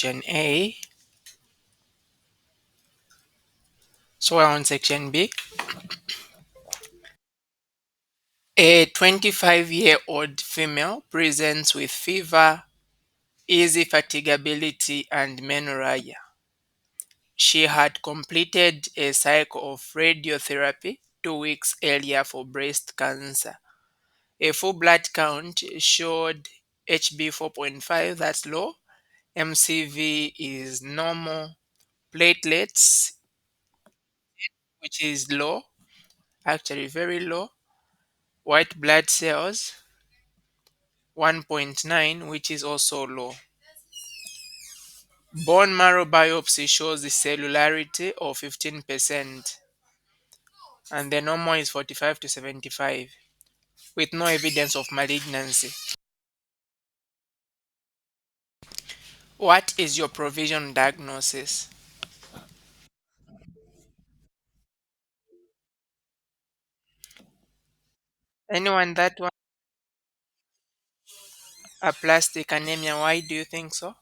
Section A. So we're on section B. A 25-year-old female presents with fever, easy fatigability, and menorrhagia. She had completed a cycle of radiotherapy 2 weeks earlier for breast cancer. A full blood count showed HB 4.5, that's low, MCV is normal, platelets, which is low, actually very low, white blood cells 1.9, which is also low. Bone marrow biopsy shows the cellularity of 15%, and the normal is 45 to 75, with no evidence of malignancy. What is your provision diagnosis? Anyone that one? Aplastic anemia. Why do you think so?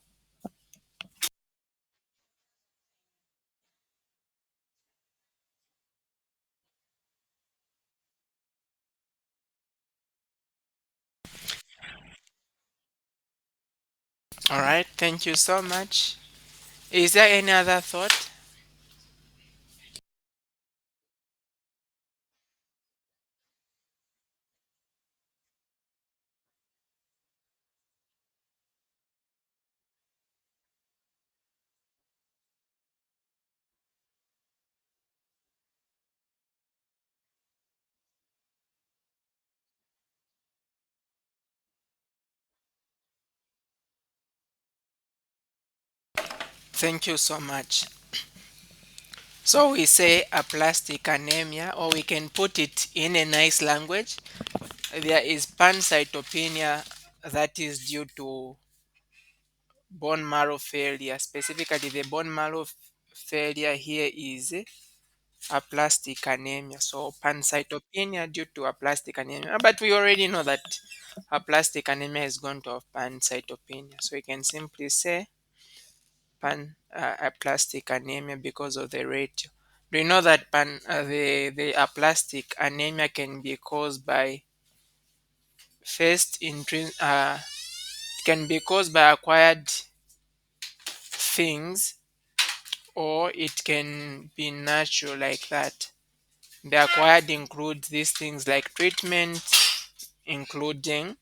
All right, thank you so much. Is there any other thought? Thank you so much. So we say aplastic anemia, or we can put it in a nice language. There is pancytopenia that is due to bone marrow failure. Specifically, the bone marrow failure here is aplastic anemia. So pancytopenia due to aplastic anemia. But we already know that aplastic anemia is going to have pancytopenia. So we can simply say aplastic anemia because of the ratio. Do you know that the aplastic anemia can be caused by first can be caused by acquired things, or it can be natural like that. The acquired includes these things like treatment, including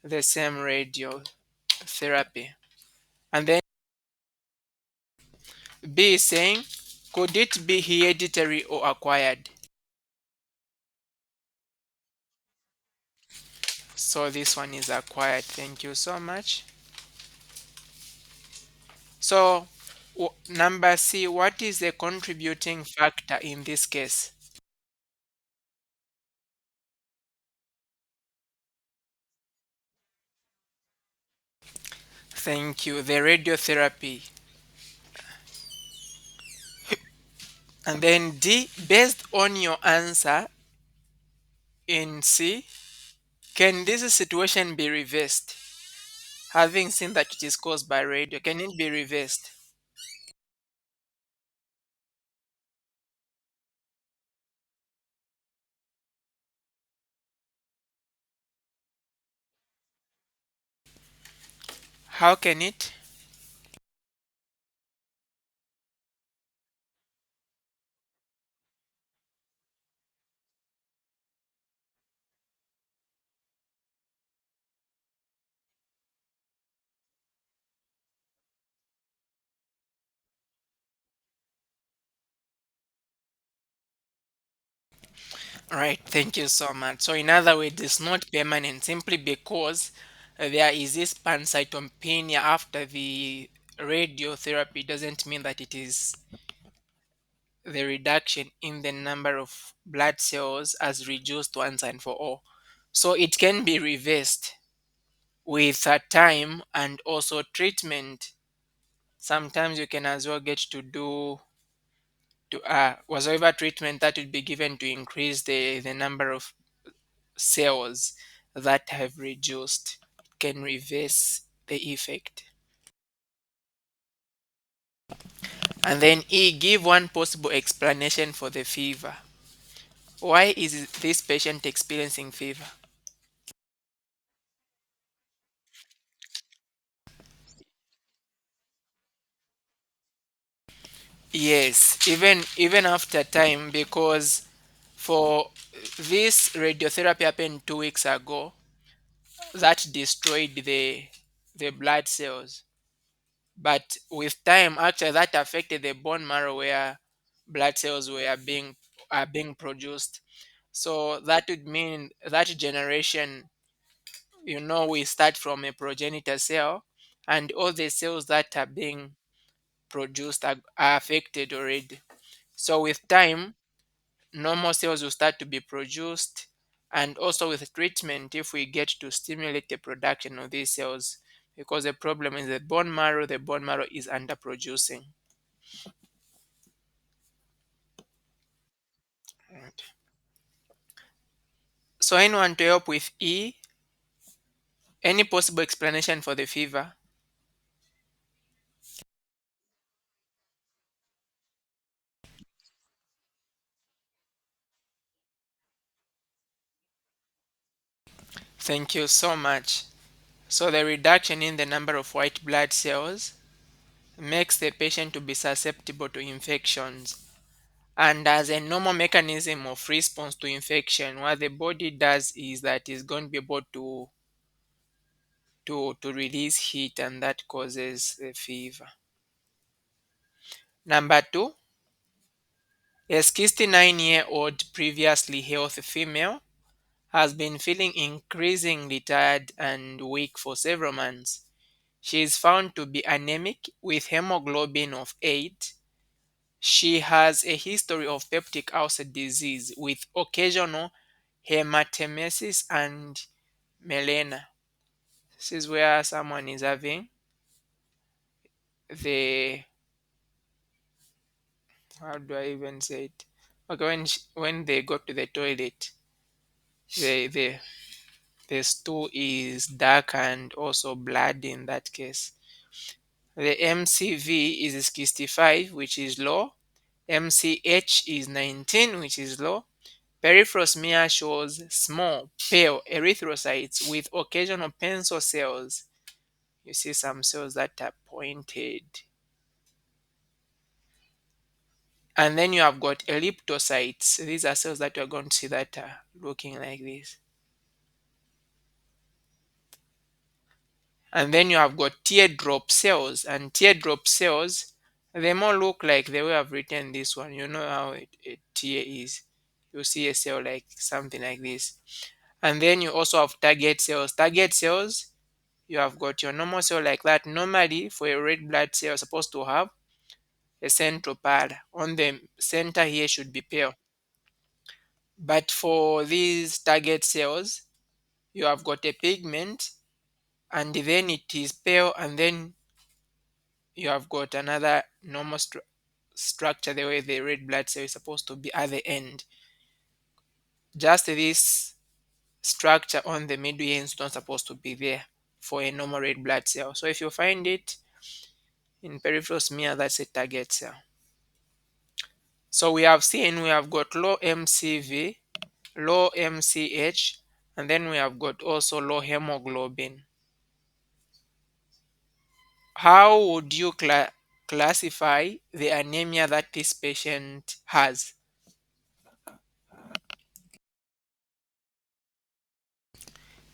the same radiotherapy. And then B is saying, could it be hereditary or acquired? So this one is acquired. Thank you so much. So number C, what is the contributing factor in this case? Thank you. The radiotherapy. And then D, based on your answer in C, can this situation be reversed? Having seen that it is caused by radio, can it be reversed? How can it? All right, thank you so much. So, in other words, it's not permanent simply because there is this pancytopenia after the radiotherapy doesn't mean that it is the reduction in the number of blood cells as reduced once and for all. So, it can be reversed with time and also treatment. Sometimes you can as well get to do to whatsoever treatment that would be given to increase the number of cells that have reduced can reverse the effect. And then E, give one possible explanation for the fever. Why is this patient experiencing fever? Yes, even after time, because for this radiotherapy happened 2 weeks ago, that destroyed the blood cells. But with time, actually, that affected the bone marrow where blood cells were being are being produced. So that would mean that generation, we start from a progenitor cell, and all the cells that are being produced are affected already. So with time, normal cells will start to be produced, and also with treatment, if we get to stimulate the production of these cells, because the problem is the bone marrow is underproducing. Right. So anyone to help with E? Any possible explanation for the fever? Thank you so much. So the reduction in the number of white blood cells makes the patient to be susceptible to infections. And as a normal mechanism of response to infection, what the body does is that it's going to be able to release heat, and that causes the fever. Number two, a 69-year-old previously healthy female has been feeling increasingly tired and weak for several months. She is found to be anemic with hemoglobin of 8. She has a history of peptic ulcer disease with occasional hematemesis and melena. This is where someone is having the, how do I even say it? Okay, when they go to the toilet, the the the stool is dark and also blood in that case. The MCV is 65, which is low. MCH is 19, which is low. Peripheral smear shows small, pale erythrocytes with occasional pencil cells. You see some cells that are pointed. And then you have got elliptocytes. These are cells that you're going to see that are looking like this. And then you have got teardrop cells. And teardrop cells, they more look like the way I've written this one. You know how a tear is. You see a cell like something like this. And then you also have target cells. Target cells, you have got your normal cell like that. Normally, for a red blood cell, you're supposed to have a central pad. On the center here should be pale. But for these target cells, you have got a pigment, and then it is pale, and then you have got another normal structure the way the red blood cell is supposed to be at the end. Just this structure on the middle here is not supposed to be there for a normal red blood cell. So if you find it in peripheral smear, that's a target cell. So we have got low MCV, low MCH, and then we have got also low hemoglobin. How would you classify the anemia that this patient has?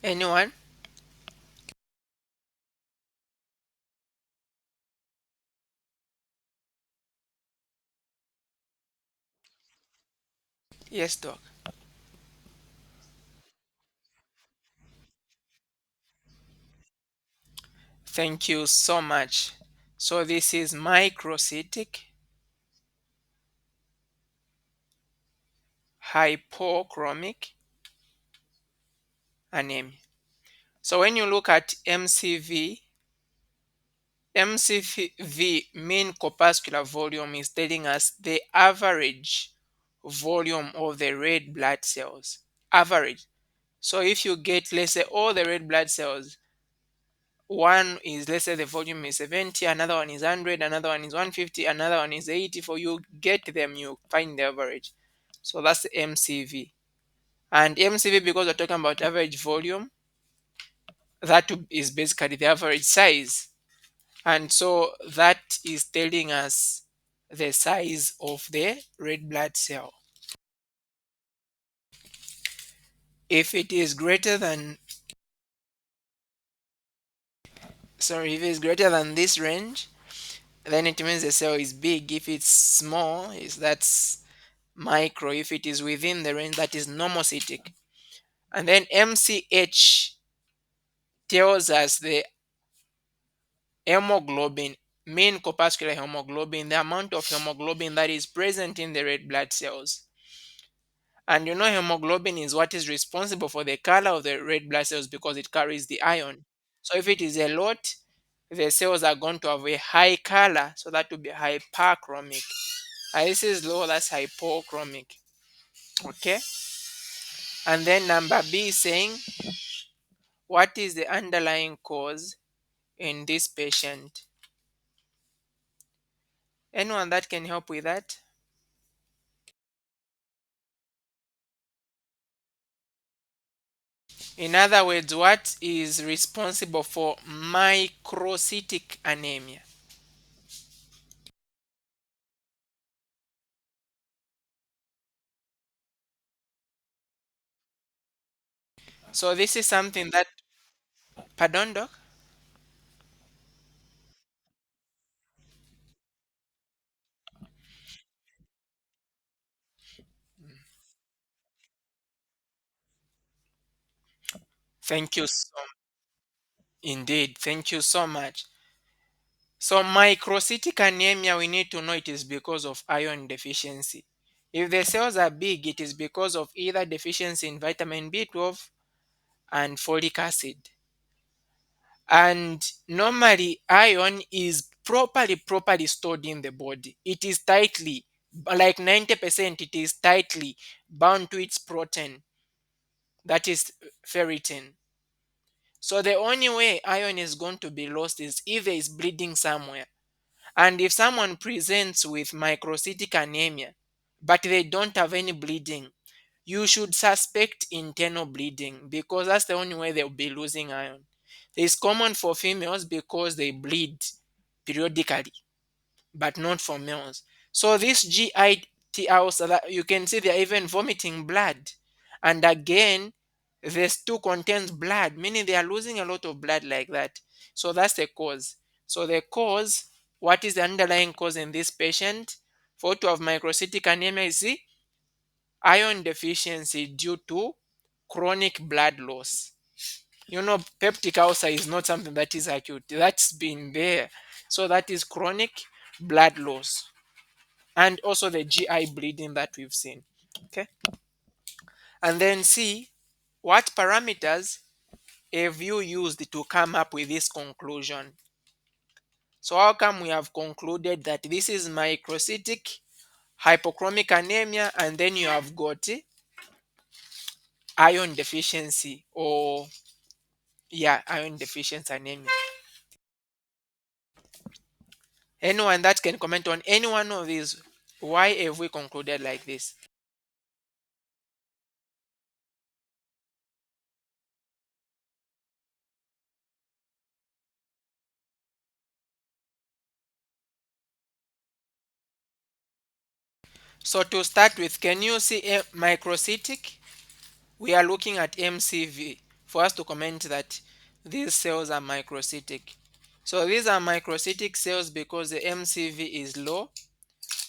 Anyone? Yes, doc. Thank you so much. So this is microcytic hypochromic anemia. So when you look at MCV mean corpuscular volume is telling us the average volume of the red blood cells. Average. So if you get, let's say, all the red blood cells, one is, let's say the volume is 70, another one is 100, another one is 150, another one is 80. For you get them, you find the average. So that's the MCV. And MCV, because we're talking about average volume, that is basically the average size. And so that is telling us the size of the red blood cell. If it is greater than, sorry, if it's greater than this range, then it means the cell is big. If it's small, is that's micro. If it is within the range, that is normocytic. And then MCH tells us the hemoglobin, mean corpuscular hemoglobin, the amount of hemoglobin that is present in the red blood cells. And you know, hemoglobin is what is responsible for the color of the red blood cells because it carries the iron. So if it is a lot, the cells are going to have a high color, so that will be hyperchromic. And this is low, that's hypochromic. Okay. And then number B is saying, what is the underlying cause in this patient? Anyone that can help with that? In other words, what is responsible for microcytic anemia? So this is something that, pardon, doc? Thank you so indeed. Thank you so much. So microcytic anemia, we need to know it is because of iron deficiency. If the cells are big, it is because of either deficiency in vitamin B12 and folic acid. And normally iron is properly stored in the body. It is tightly, like 90%, it is tightly bound to its protein, that is ferritin. So the only way iron is going to be lost is if there is bleeding somewhere. And if someone presents with microcytic anemia but they don't have any bleeding, you should suspect internal bleeding, because that's the only way they'll be losing iron. It's common for females because they bleed periodically, but not for males. So this GIT also, that you can see they're even vomiting blood. And again, this too contains blood, meaning they are losing a lot of blood like that. So that's the cause. So the cause, what is the underlying cause in this patient? For to have microcytic anemia is the iron deficiency due to chronic blood loss. You know, peptic ulcer is not something that is acute, that's been there. So that is chronic blood loss, and also the GI bleeding that we've seen. Okay. And then see, what parameters have you used to come up with this conclusion? So how come we have concluded that this is microcytic hypochromic anemia, and then you have got iron deficiency, or yeah, iron deficiency anemia? Anyone that can comment on any one of these, why have we concluded like this? So to start with, can you see a microcytic? We are looking at MCV for us to comment that these cells are microcytic. So these are microcytic cells because the MCV is low,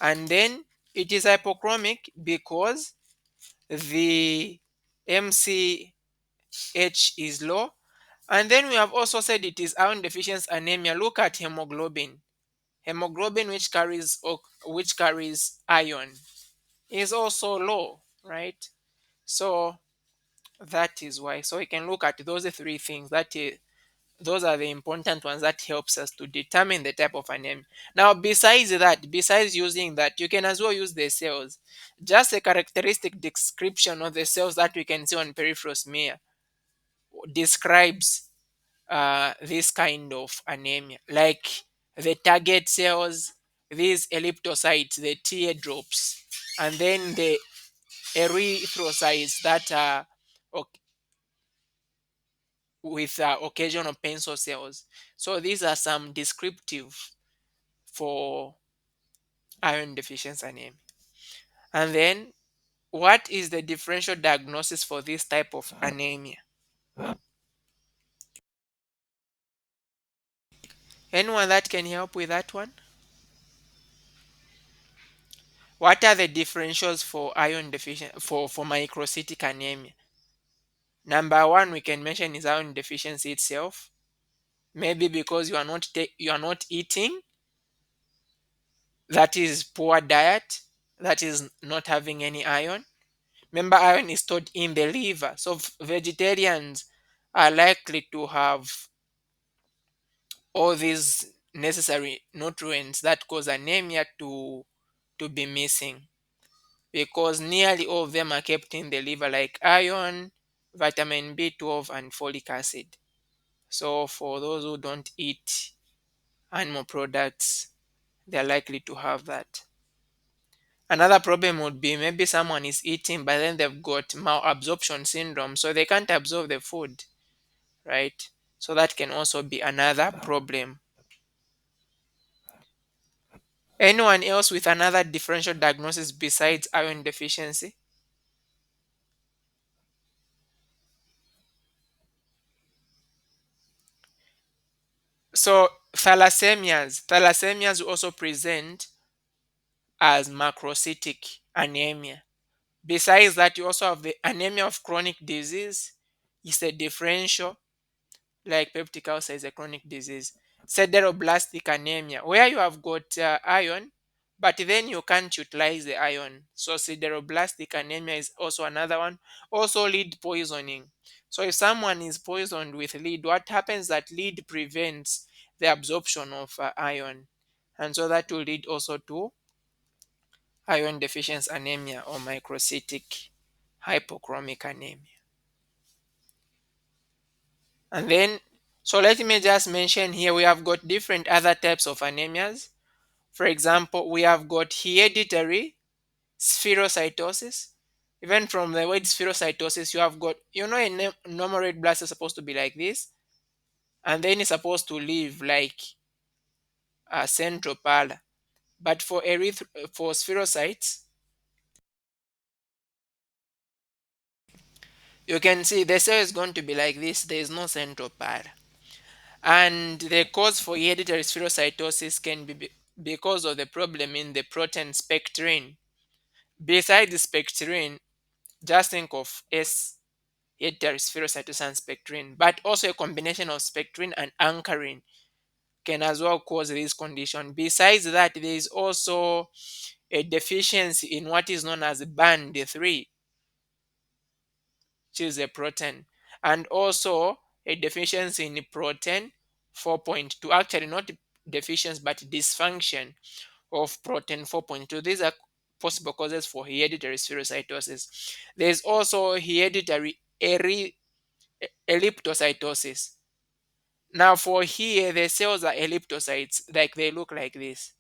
and then it is hypochromic because the MCH is low. And then we have also said it is iron deficiency anemia. Look at hemoglobin. Hemoglobin, which carries iron, is also low, right? So that is why. So we can look at those three things. Those are the important ones that helps us to determine the type of anemia. Now, besides that, besides using that, you can as well use the cells. Just a characteristic description of the cells that we can see on peripheral smear describes this kind of anemia, like the target cells, these elliptocytes, the teardrops, and then the erythrocytes that are oc- with occasional pencil cells. So these are some descriptive for iron deficiency anemia. And then, what is the differential diagnosis for this type of anemia? Anyone that can help with that one? What are the differentials for iron deficiency for microcytic anemia? Number one we can mention is iron deficiency itself. Maybe because you are not eating, that is poor diet, that is not having any iron. Remember, iron is stored in the liver, so vegetarians are likely to have all these necessary nutrients that cause anemia to be missing, because nearly all of them are kept in the liver, like iron, vitamin B12, and folic acid. So for those who don't eat animal products, they're likely to have that. Another problem would be maybe someone is eating, but then they've got malabsorption syndrome, so they can't absorb the food, right? So that can also be another problem. Anyone else with another differential diagnosis besides iron deficiency? So thalassemias also present as macrocytic anemia. Besides that, you also have the anemia of chronic disease. It's a differential, like peptic ulcer is a chronic disease. Sideroblastic anemia, where you have got iron, but then you can't utilize the iron. So sideroblastic anemia is also another one. Also lead poisoning. So if someone is poisoned with lead, what happens that lead prevents the absorption of iron, and so that will lead also to iron deficiency anemia or microcytic hypochromic anemia. And then, so let me just mention here, we have got different other types of anemias. For example, we have got hereditary spherocytosis. Even from the word spherocytosis, you have got, a normal red blood cell is supposed to be like this, and then it's supposed to live like a central pallor. But for spherocytes, you can see the cell is going to be like this. There is no central pallor. And the cause for hereditary spherocytosis can be because of the problem in the protein spectrin. Besides the spectrin, just think of S, hereditary spherocytosis and spectrin, but also a combination of spectrin and anchorin can as well cause this condition. Besides that, there is also a deficiency in what is known as band 3, which is a protein, and also a deficiency in protein 4.2. Actually, not deficiency, but dysfunction of protein 4.2. These are possible causes for hereditary spherocytosis. There's also hereditary elliptocytosis. Now, for here, the cells are elliptocytes, like they look like this.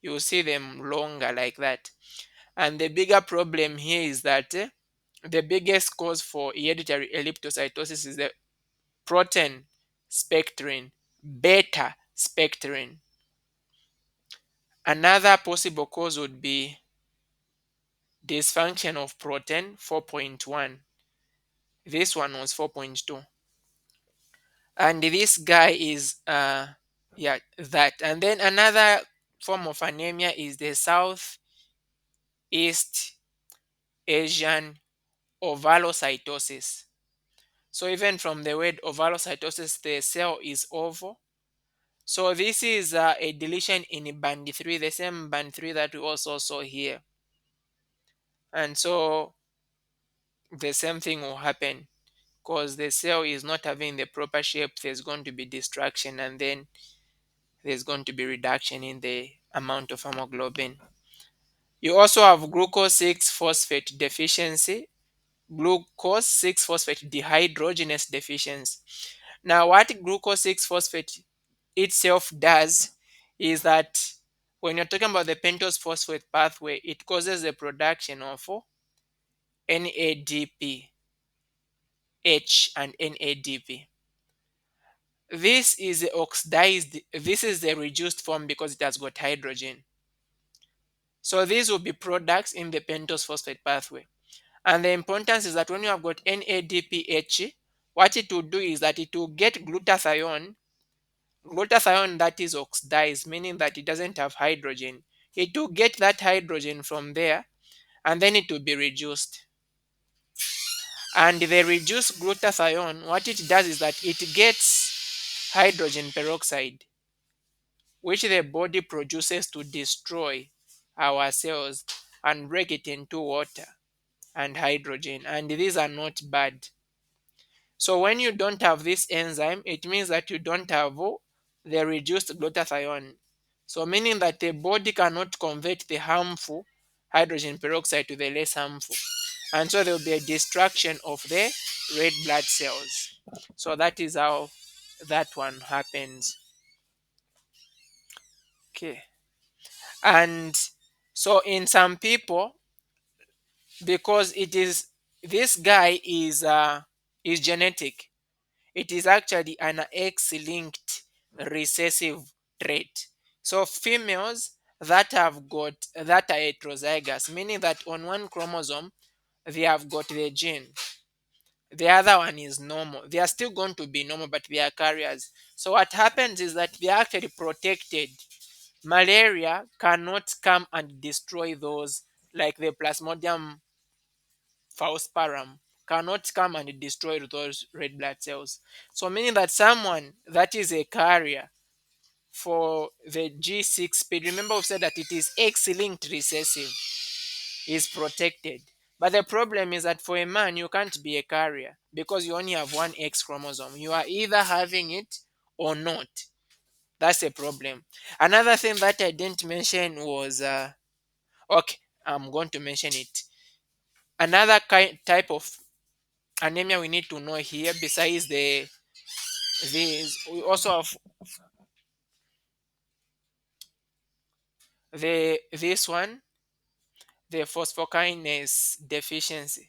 You see them longer like that. And the bigger problem here is that the biggest cause for hereditary elliptocytosis is the protein spectrin, beta spectrin. Another possible cause would be dysfunction of protein 4.1. This one was 4.2. And this guy is, yeah, that. And then another form of anemia is the Southeast Asian ovalocytosis. So even from the word ovalocytosis, the cell is oval. So this is a deletion in band 3, the same band 3 that we also saw here. And so the same thing will happen because the cell is not having the proper shape. There's going to be destruction, and then there's going to be reduction in the amount of hemoglobin. You also have glucose 6 phosphate deficiency, glucose 6 phosphate dehydrogenase deficiency. Now, what glucose 6 phosphate itself does is that when you're talking about the pentose phosphate pathway, it causes the production of NADPH and NADP. This is the oxidized, this is the reduced form because it has got hydrogen. So these will be products in the pentose phosphate pathway. And the importance is that when you have got NADPH, what it will do is that it will get glutathione that is oxidized, meaning that it doesn't have hydrogen. It will get that hydrogen from there and then it will be reduced. And the reduced glutathione, what it does is that it gets hydrogen peroxide, which the body produces to destroy our cells and break it into water and hydrogen. And these are not bad. So when you don't have this enzyme, it means that you don't have the reduced glutathione. So meaning that the body cannot convert the harmful hydrogen peroxide to the less harmful. And so there will be a destruction of the red blood cells. So that is how that one happens. Okay. And so in some people, because it is this guy is genetic, it is actually an X-linked recessive trait. So females that have got that are heterozygous, meaning that on one chromosome they have got the gene, the other one is normal. They are still going to be normal, but they are carriers. So what happens is that they are actually protected. Malaria cannot come and destroy those, like the Plasmodium falciparum cannot come and destroy those red blood cells. So meaning that someone that is a carrier for the G6 speed, remember we said that it is X-linked recessive, is protected. But the problem is that for a man, you can't be a carrier because you only have one X chromosome. You are either having it or not. That's a problem. Another thing that I didn't mention was okay, I'm going to mention it. Another type of anemia we need to know here, besides the these, we also have the this one, the phosphokinase deficiency.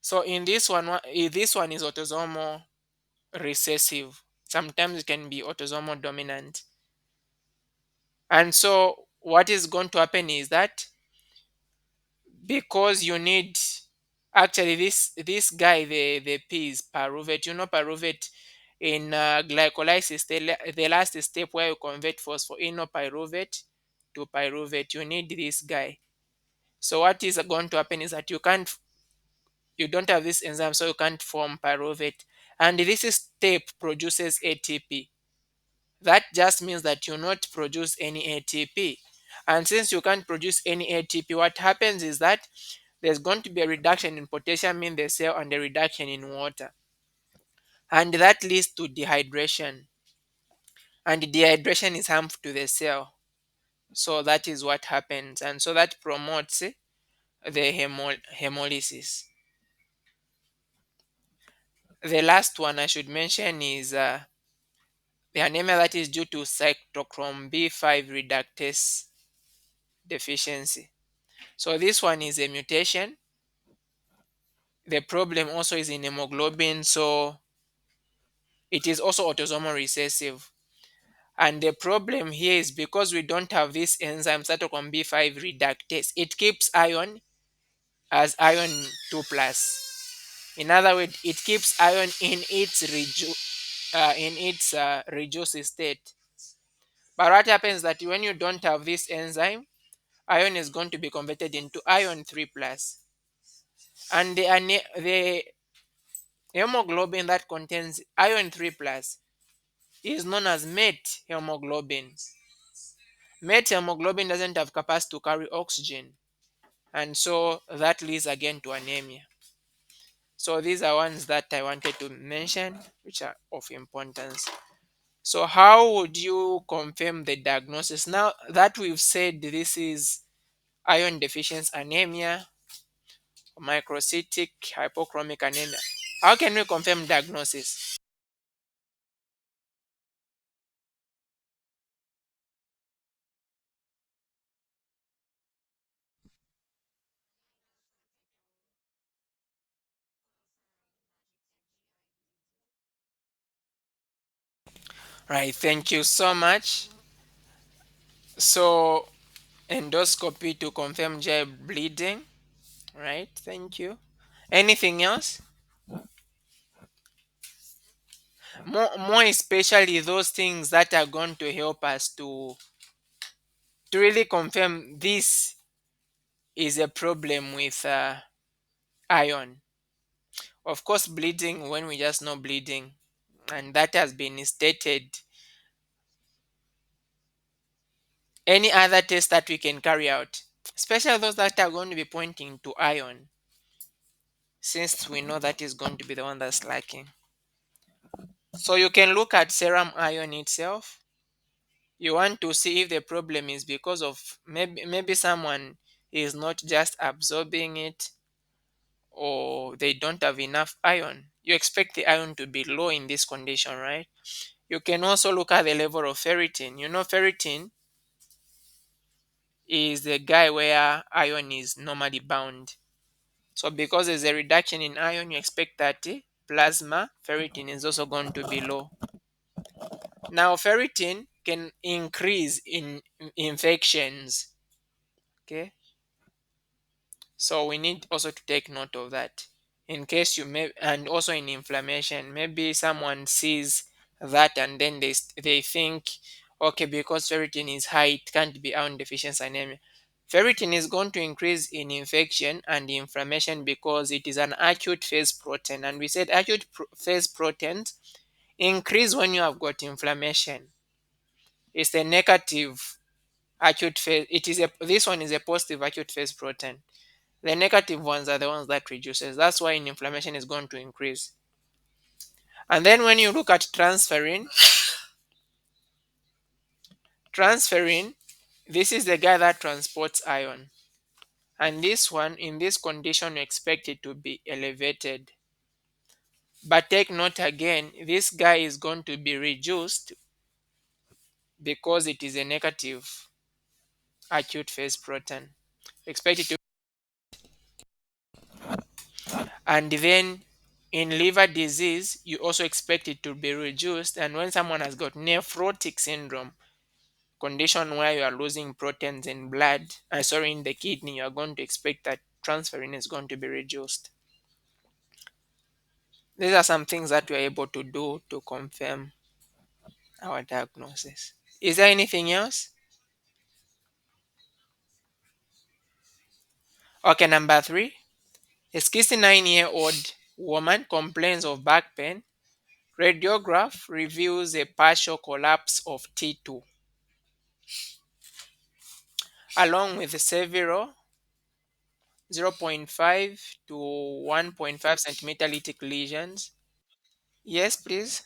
So in this one is autosomal recessive. Sometimes it can be autosomal dominant. And so what is going to happen is that because you need actually this guy, the P is pyruvate. You know pyruvate in glycolysis, the last step where you convert phosphoenolpyruvate to pyruvate, you need this guy. So what is going to happen is that you don't have this enzyme, so you can't form pyruvate. And this step produces ATP. That just means that you not produce any ATP. And since you can't produce any ATP, what happens is that there's going to be a reduction in potassium in the cell and a reduction in water. And that leads to dehydration. And dehydration is harmful to the cell. So that is what happens. And so that promotes the hemolysis. The last one I should mention is the anemia that is due to cytochrome B5 reductase deficiency. So this one is a mutation. The problem also is in hemoglobin, so it is also autosomal recessive. And the problem here is because we don't have this enzyme cytochrome B5 reductase, it keeps iron as iron 2 plus. In other words, it keeps iron in its reduced state. But what happens is that when you don't have this enzyme, iron is going to be converted into iron 3 plus. And the hemoglobin that contains iron 3 plus is known as mate hemoglobin. Mate hemoglobin doesn't have capacity to carry oxygen, and so that leads again to anemia. So these are ones that I wanted to mention, which are of importance. So how would you confirm the diagnosis? Now that we've said this is iron deficiency anemia, microcytic hypochromic anemia, how can we confirm diagnosis? Right, thank you so much. So, endoscopy to confirm GI bleeding. Right, thank you. Anything else? More especially those things that are going to help us to really confirm this is a problem with iron. Of course, bleeding when we just know bleeding, and that has been stated. Any other test that we can carry out, especially those that are going to be pointing to iron, since we know that is going to be the one that's lacking. So you can look at serum iron itself. You want to see if the problem is because of maybe someone is not just absorbing it, or they don't have enough iron. You expect the iron to be low in this condition, right? You can also look at the level of ferritin. You know, ferritin is the guy where iron is normally bound. So because there's a reduction in iron, you expect that plasma ferritin is also going to be low. Now, ferritin can increase in infections. Okay, so we need also to take note of that. In case you may, and also in inflammation, maybe someone sees that and then they think, okay, because ferritin is high, it can't be iron deficiency anemia. Ferritin is going to increase in infection and inflammation because it is an acute phase protein, and we said phase proteins increase when you have got inflammation. It's a negative acute phase. This one is a positive acute phase protein. The negative ones are the ones that reduces. That's why in inflammation is going to increase. And then when you look at transferrin, this is the guy that transports iron. And this one, in this condition, you expect it to be elevated. But take note again, this guy is going to be reduced because it is a negative acute phase protein. Expect it to, and then in liver disease, you also expect it to be reduced. And when someone has got nephrotic syndrome, condition where you are losing proteins in blood, sorry, in the kidney, you are going to expect that transferrin is going to be reduced. These are some things that we are able to do to confirm our diagnosis. Is there anything else? Okay, number three. A 69-year-old woman complains of back pain. Radiograph reveals a partial collapse of T2, along with several 0.5 to 1.5 centimeter lytic lesions. Yes, please.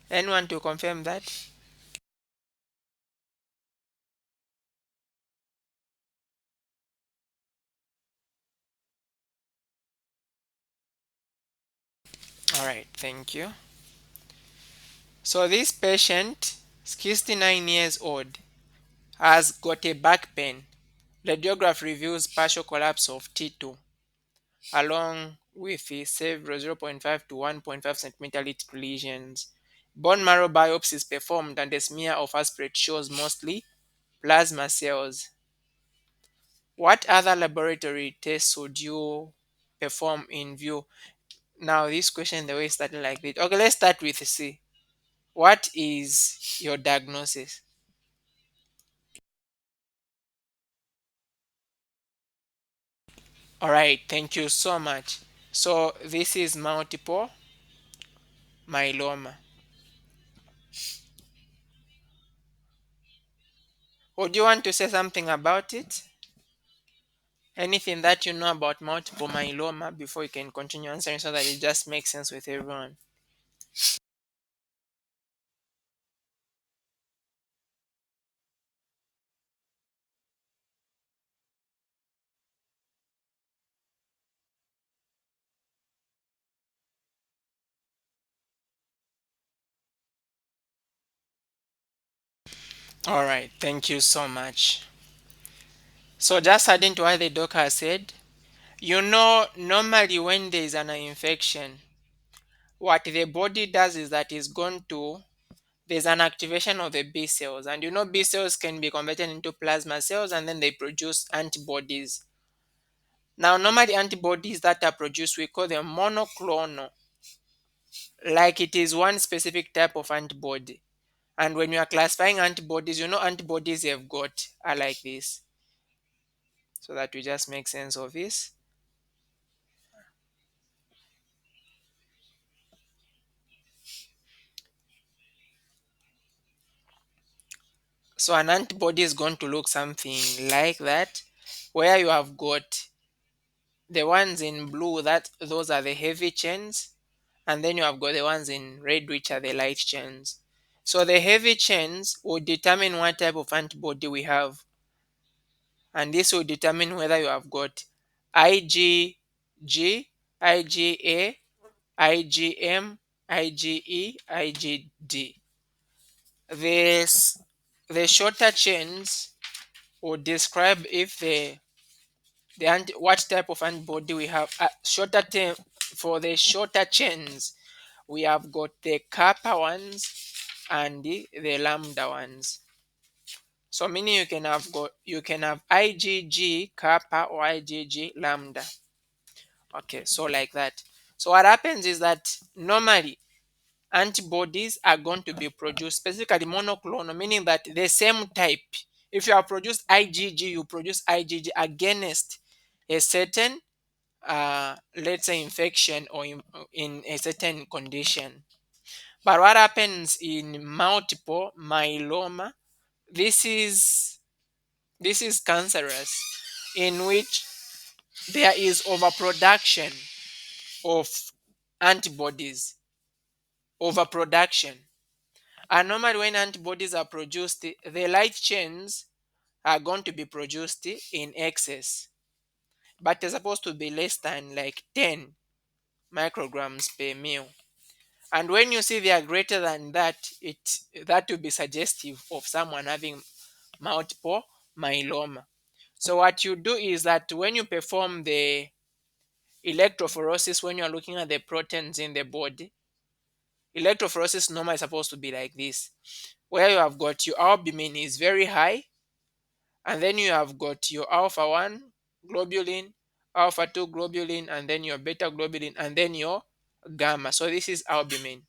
Anyone to confirm that? All right, thank you. So this patient, 69 years old, has got a back pain. Radiograph reveals partial collapse of T2 along with the several 0.5 to 1.5 centimeter lytic lesions. Bone marrow biopsy is performed and a smear of aspirate shows mostly plasma cells. What other laboratory tests would you perform in view? Now, this question, the way it started like this. Okay, let's start with C. What is your diagnosis? All right, thank you so much. So, this is multiple myeloma. Would you want to say something about it? Anything that you know about multiple myeloma before you can continue answering so that it just makes sense with everyone? All right, thank you so much. So just adding to what the doctor said, normally when there is an infection, what the body does is that is going to there's an activation of the B cells, and B cells can be converted into plasma cells, and then they produce antibodies. Now, normally antibodies that are produced, we call them monoclonal, like it is one specific type of antibody. And when you are classifying antibodies, antibodies you've got are like this, so that we just make sense of this. So an antibody is going to look something like that, where you have got the ones in blue, that those are the heavy chains, and then you have got the ones in red, which are the light chains. So the heavy chains will determine what type of antibody we have, and this will determine whether you have got IgG, IgA, IgM, IgE, IgD. This the shorter chains will describe if what type of antibody we have. Shorter term For the shorter chains, we have got the kappa ones and the lambda ones. So meaning you can have IgG kappa or IgG lambda. Okay, so like that. So what happens is that normally antibodies are going to be produced, specifically monoclonal, meaning that the same type. If you have produced IgG, you produce IgG against a certain, let's say, infection, or in a certain condition. But what happens in multiple myeloma? This is this is cancerous, in which there is overproduction of antibodies, overproduction. And normally, when antibodies are produced, the light chains are going to be produced in excess, but they're supposed to be less than like 10 micrograms per mil. And when you see they are greater than that, that will be suggestive of someone having multiple myeloma. So what you do is that when you perform the electrophoresis, when you are looking at the proteins in the body, electrophoresis normally is supposed to be like this, where you have got your albumin is very high, and then you have got your alpha 1 globulin, alpha 2 globulin, and then your beta globulin, and then your gamma. So this is albumin.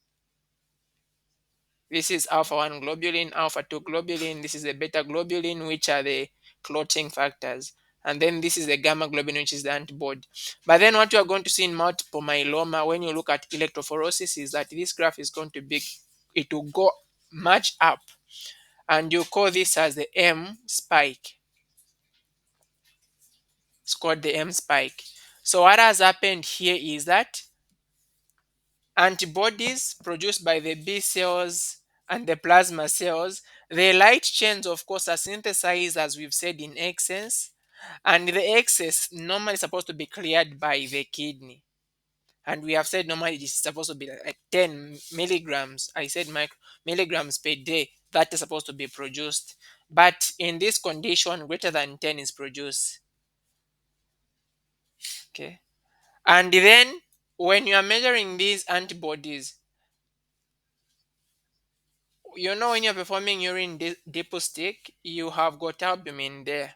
This is alpha 1 globulin, alpha 2 globulin. This is the beta globulin, which are the clotting factors. And then this is the gamma globulin, which is the antibody. But then what you are going to see in multiple myeloma when you look at electrophoresis is that this graph is going to be, it will go much up. And you call this as the M spike. It's called the M spike. So what has happened here is that antibodies produced by the B cells and the plasma cells, the light chains, of course, are synthesized, as we've said, in excess, and the excess normally is supposed to be cleared by the kidney. And we have said normally it's supposed to be like 10 milligrams. I said milligrams per day that is supposed to be produced. But in this condition, greater than 10 is produced. Okay. And then when you are measuring these antibodies, when you're performing urine dipstick, you have got albumin there.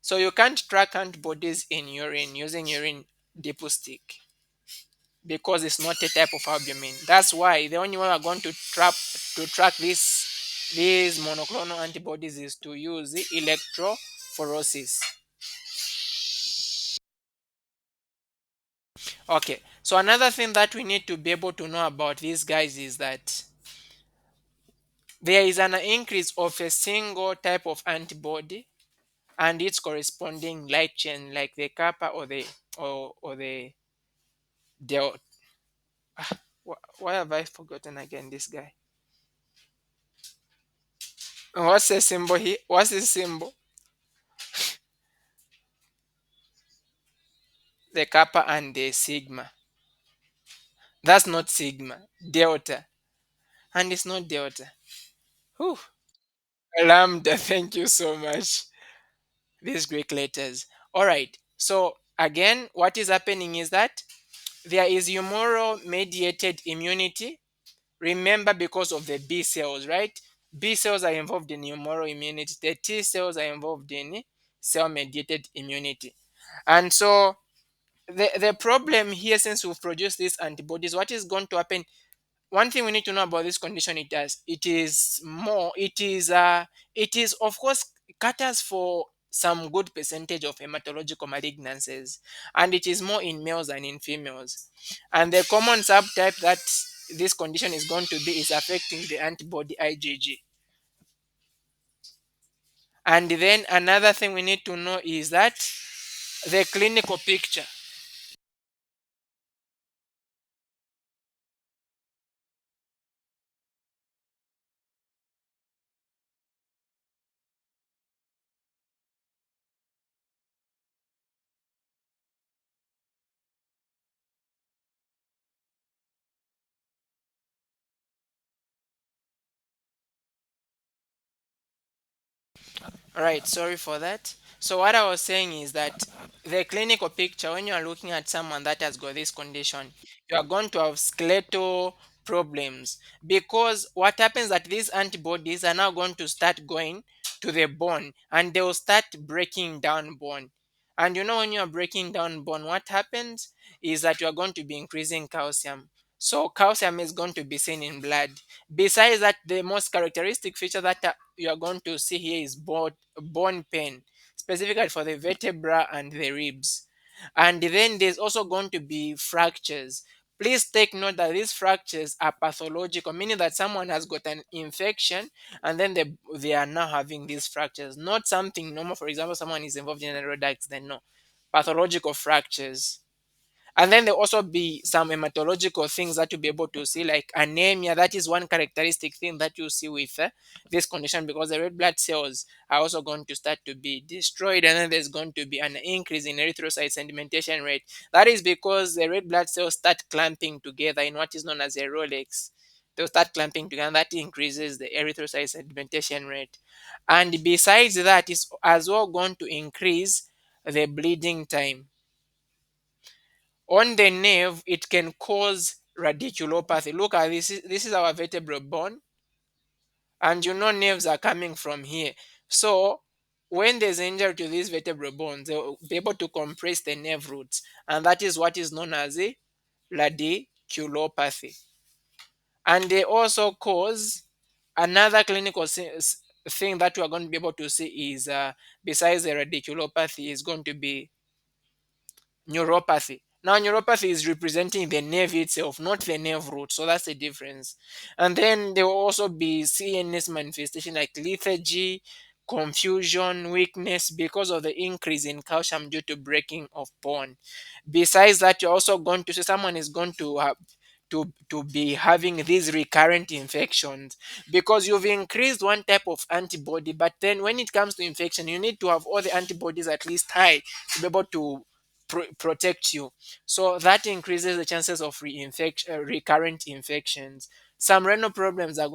So you can't track antibodies in urine using urine dipstick because it's not a type of albumin. That's why the only way we're going to track these monoclonal antibodies is to use the electrophoresis. Okay, so another thing that we need to be able to know about these guys is that there is an increase of a single type of antibody and its corresponding light chain, like the kappa or the del. Why have I forgotten again this guy? What's the symbol here? What's the symbol? The kappa and the sigma. That's not sigma. Delta. And it's not delta. Whew. Lambda. Thank you so much. these Greek letters. All right. So again, what is happening is that there is humoral mediated immunity. Remember, because of the B cells, right? B cells are involved in humoral immunity. The T cells are involved in cell mediated immunity. And so the problem here, since we've produced these antibodies, what is going to happen? One thing we need to know about this condition, it is of course caters for some good percentage of hematological malignancies, and it is more in males than in females. And the common subtype that this condition is going to be is affecting the antibody IgG. And then another thing we need to know is that the clinical picture. All right, sorry for that. So what I was saying is that the clinical picture, when you are looking at someone that has got this condition, you are going to have skeletal problems, because what happens that these antibodies are now going to start going to the bone, and they will start breaking down bone. And you know, when you are breaking down bone, what happens is that you are going to be increasing calcium. So calcium is going to be seen in blood. Besides that, the most characteristic feature that you are going to see here is bone pain, specifically for the vertebra and the ribs. And then there's also going to be fractures. Please take note that these fractures are pathological, meaning that someone has got an infection and then they are now having these fractures. Not something normal. For example, someone is involved in a road accident. No, pathological fractures. And then there also be some hematological things that you'll be able to see, like anemia. That is one characteristic thing that you see with this condition, because the red blood cells are also going to start to be destroyed, and then there's going to be an increase in erythrocyte sedimentation rate. That is because the red blood cells start clamping together in what is known as a Rolex. They'll start clamping together, and that increases the erythrocyte sedimentation rate. And besides that, it's as well going to increase the bleeding time. On the nerve, it can cause radiculopathy. Look at this. This is our vertebral bone, and you know nerves are coming from here. So when there's injury to these vertebral bones, they'll be able to compress the nerve roots, and that is what is known as a radiculopathy. And they also cause another clinical thing that we are going to be able to see is, besides the radiculopathy, is going to be neuropathy. Now, neuropathy is representing the nerve itself, not the nerve root. So that's the difference. And then there will also be CNS manifestation like lethargy, confusion, weakness because of the increase in calcium due to breaking of bone. Besides that, you're also going to see someone is going to have to be having these recurrent infections, because you've increased one type of antibody, but then when it comes to infection, you need to have all the antibodies at least high to be able to protect you. So that increases the chances of recurrent infections. Some renal problems are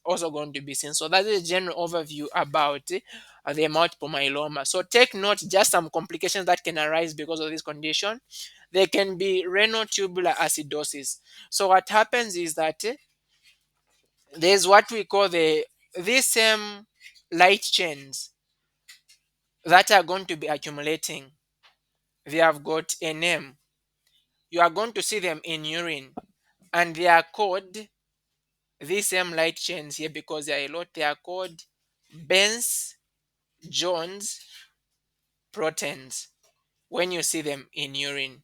also going to be seen. So that is a general overview about the multiple myeloma. So take note just some complications that can arise because of this condition. There can be renal tubular acidosis. So what happens is that there's what we call these same light chains that are going to be accumulating. They have got a name. You are going to see them in urine, and they are called, these same light chains here, because they are a lot, they are called Benz Jones proteins when you see them in urine.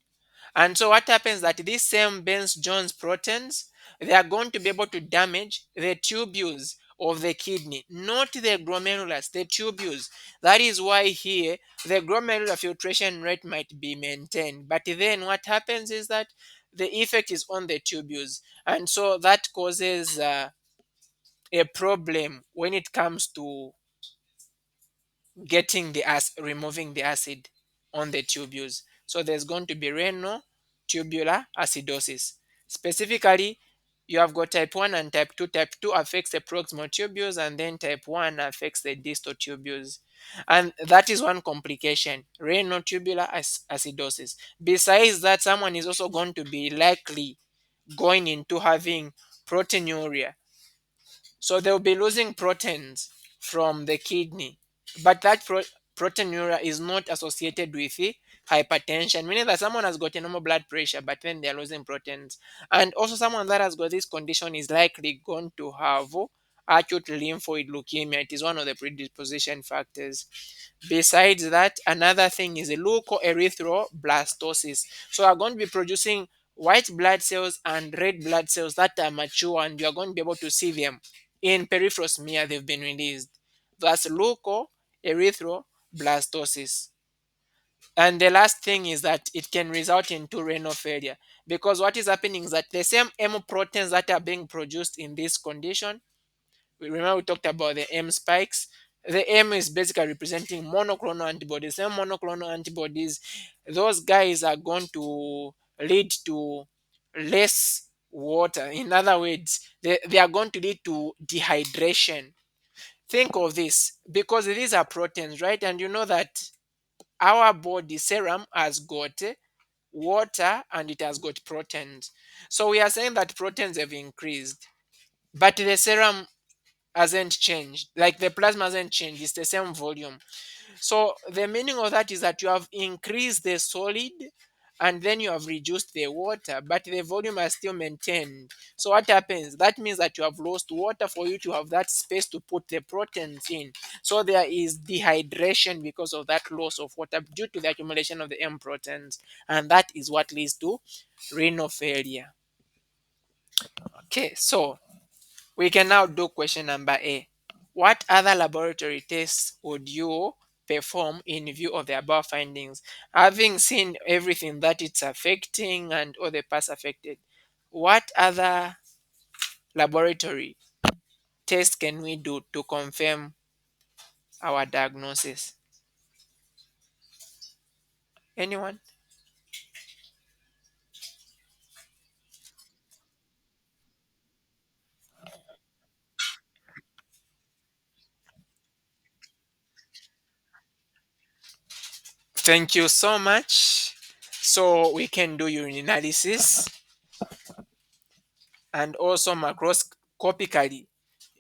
And so what happens that these same Benz Jones proteins, they are going to be able to damage the tubules of the kidney, not the glomerulus, the tubules. That is why here the glomerular filtration rate might be maintained. But then what happens is that the effect is on the tubules. And so that causes a problem when it comes to removing the acid on the tubules. So there's going to be renal tubular acidosis. Specifically, you have got type 1 and type 2. Type 2 affects the proximal tubules, and then type 1 affects the distal tubules. And that is one complication, renal tubular acidosis. Besides that, someone is also going to be likely going into having proteinuria. So they'll be losing proteins from the kidney. But that proteinuria is not associated with the hypertension, meaning that someone has got a normal blood pressure, but then they're losing proteins. And also, someone that has got this condition is likely going to have acute lymphoid leukemia. It is one of the predisposition factors. Besides that, another thing is leukoerythroblastosis. So are going to be producing white blood cells and red blood cells that are mature, and you are going to be able to see them in peripheral smear. They've been released. That's leukoerythroblastosis. And the last thing is that it can result into renal failure, because what is happening is that the same M proteins that are being produced in this condition, remember we talked about the M spikes. The M is basically representing monoclonal antibodies. Same monoclonal antibodies, those guys are going to lead to less water. In other words, they are going to lead to dehydration. Think of this, because these are proteins, right? And you know that our body serum has got water and it has got proteins. So we are saying that proteins have increased, but the serum hasn't changed. Like the plasma hasn't changed, it's the same volume. So the meaning of that is that you have increased the solid and then you have reduced the water, but the volume has still maintained. So what happens? That means that you have lost water for you to have that space to put the proteins in. So there is dehydration because of that loss of water due to the accumulation of the M proteins, and that is what leads to renal failure. Okay, so we can now do question number A. What other laboratory tests would you perform in view of the above findings? Having seen everything that it's affecting and all the parts affected, what other laboratory tests can we do to confirm our diagnosis? Anyone? Thank you so much. So we can do urine analysis, and also macroscopically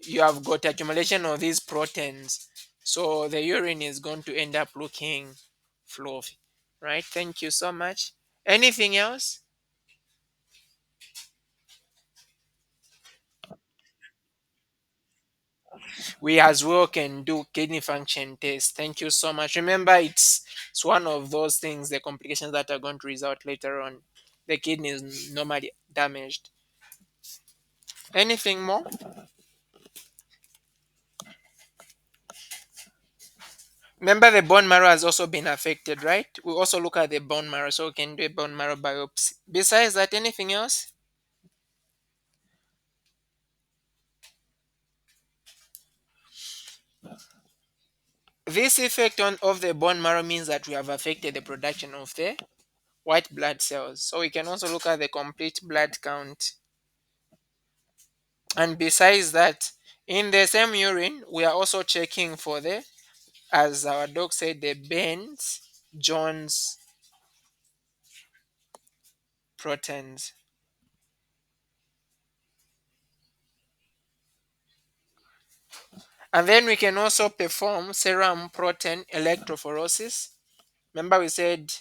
you have got accumulation of these proteins, so the urine is going to end up looking fluffy, right? Thank you so much. Anything else? We as well can do kidney function test. Thank you so much. Remember, it's one of those things, the complications that are going to result later on. The kidney is normally damaged. Anything more? Remember, the bone marrow has also been affected, right? We also look at the bone marrow, so we can do a bone marrow biopsy. Besides that, anything else? This effect of the bone marrow means that we have affected the production of the white blood cells. So we can also look at the complete blood count. And besides that, in the same urine, we are also checking for the, as our doc said, the Benz Jones proteins. And then we can also perform serum protein electrophoresis. Remember we said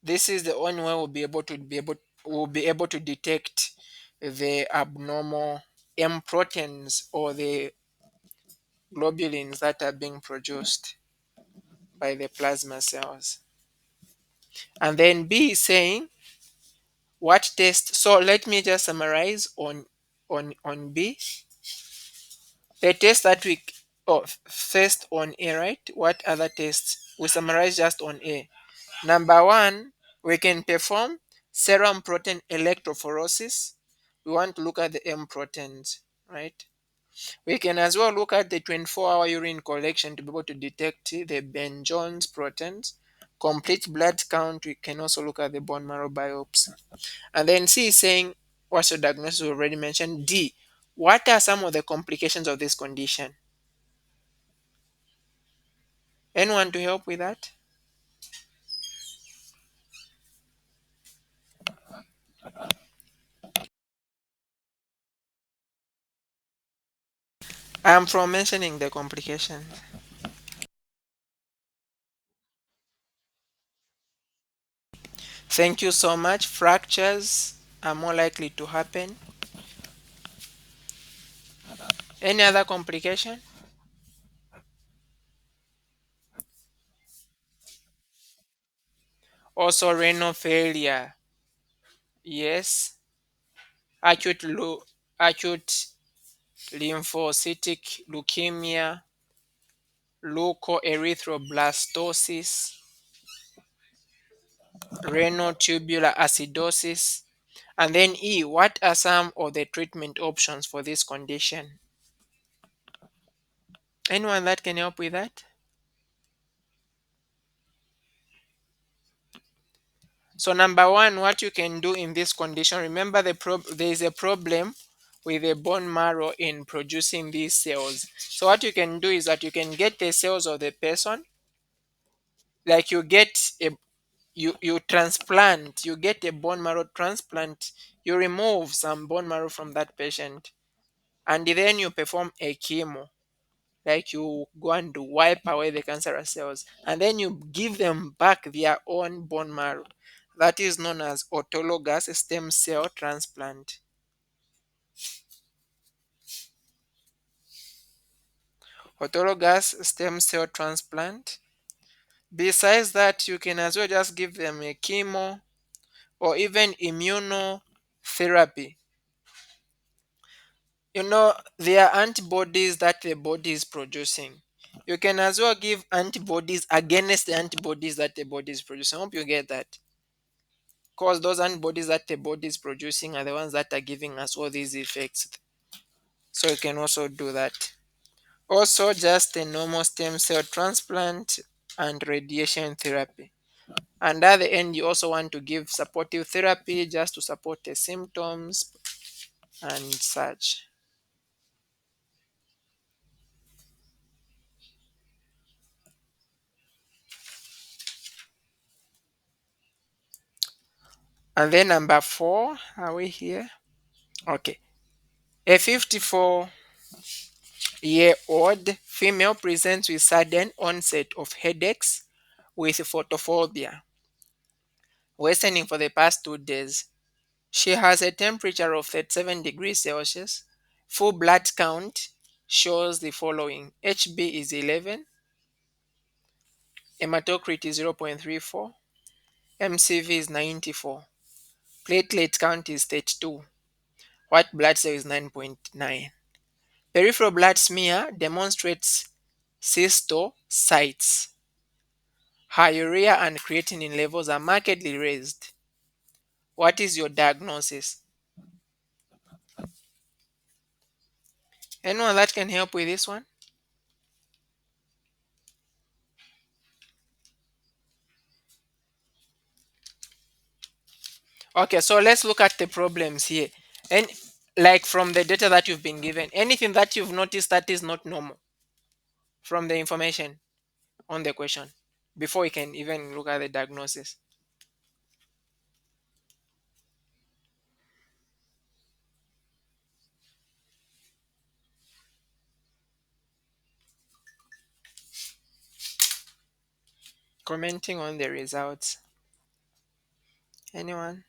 this is the only way we'll be able to detect the abnormal M proteins or the globulins that are being produced by the plasma cells. And then B is saying what test. So let me just summarize on B. The test that we first on A, right? What other tests? We summarize just on A. Number one, we can perform serum protein electrophoresis. We want to look at the M proteins, right? We can as well look at the 24-hour urine collection to be able to detect the Ben Jones proteins. Complete blood count, we can also look at the bone marrow biopsy. And then C is saying, what's your diagnosis? We already mentioned. D, what are some of the complications of this condition? Anyone to help with that? I'm from mentioning the complication. Thank you so much. Fractures are more likely to happen. Any other complication? Also, renal failure. Yes. Acute lymphocytic leukemia, leukoerythroblastosis, renal tubular acidosis. And then E, what are some of the treatment options for this condition? Anyone that can help with that? So number one, what you can do in this condition, remember there is a problem with the bone marrow in producing these cells. So what you can do is that you can get the cells of the person, like you transplant, you get a bone marrow transplant, you remove some bone marrow from that patient, and then you perform a chemo, like you go and wipe away the cancerous cells, and then you give them back their own bone marrow. That is known as autologous stem cell transplant. Autologous stem cell transplant. Besides that, you can as well just give them a chemo or even immunotherapy. There are antibodies that the body is producing. You can as well give antibodies against the antibodies that the body is producing. I hope you get that. Because those antibodies that the body is producing are the ones that are giving us all these effects. So you can also do that. Also, just a normal stem cell transplant and radiation therapy. And at the end, you also want to give supportive therapy just to support the symptoms and such. And then number four, are we here? Okay. A 54-year-old female presents with sudden onset of headaches with photophobia, worsening for the past 2 days. She has a temperature of 37 degrees Celsius. Full blood count shows the following: HB is 11, hematocrit is 0.34, MCV is 94, platelet count is 32, white blood cell is 9.9. Peripheral blood smear demonstrates cystocytes. Her urea and creatinine levels are markedly raised. What is your diagnosis? Anyone that can help with this one? Okay, so let's look at the problems here. And like from the data that you've been given, anything that you've noticed that is not normal from the information on the question before we can even look at the diagnosis. Commenting on the results. Anyone?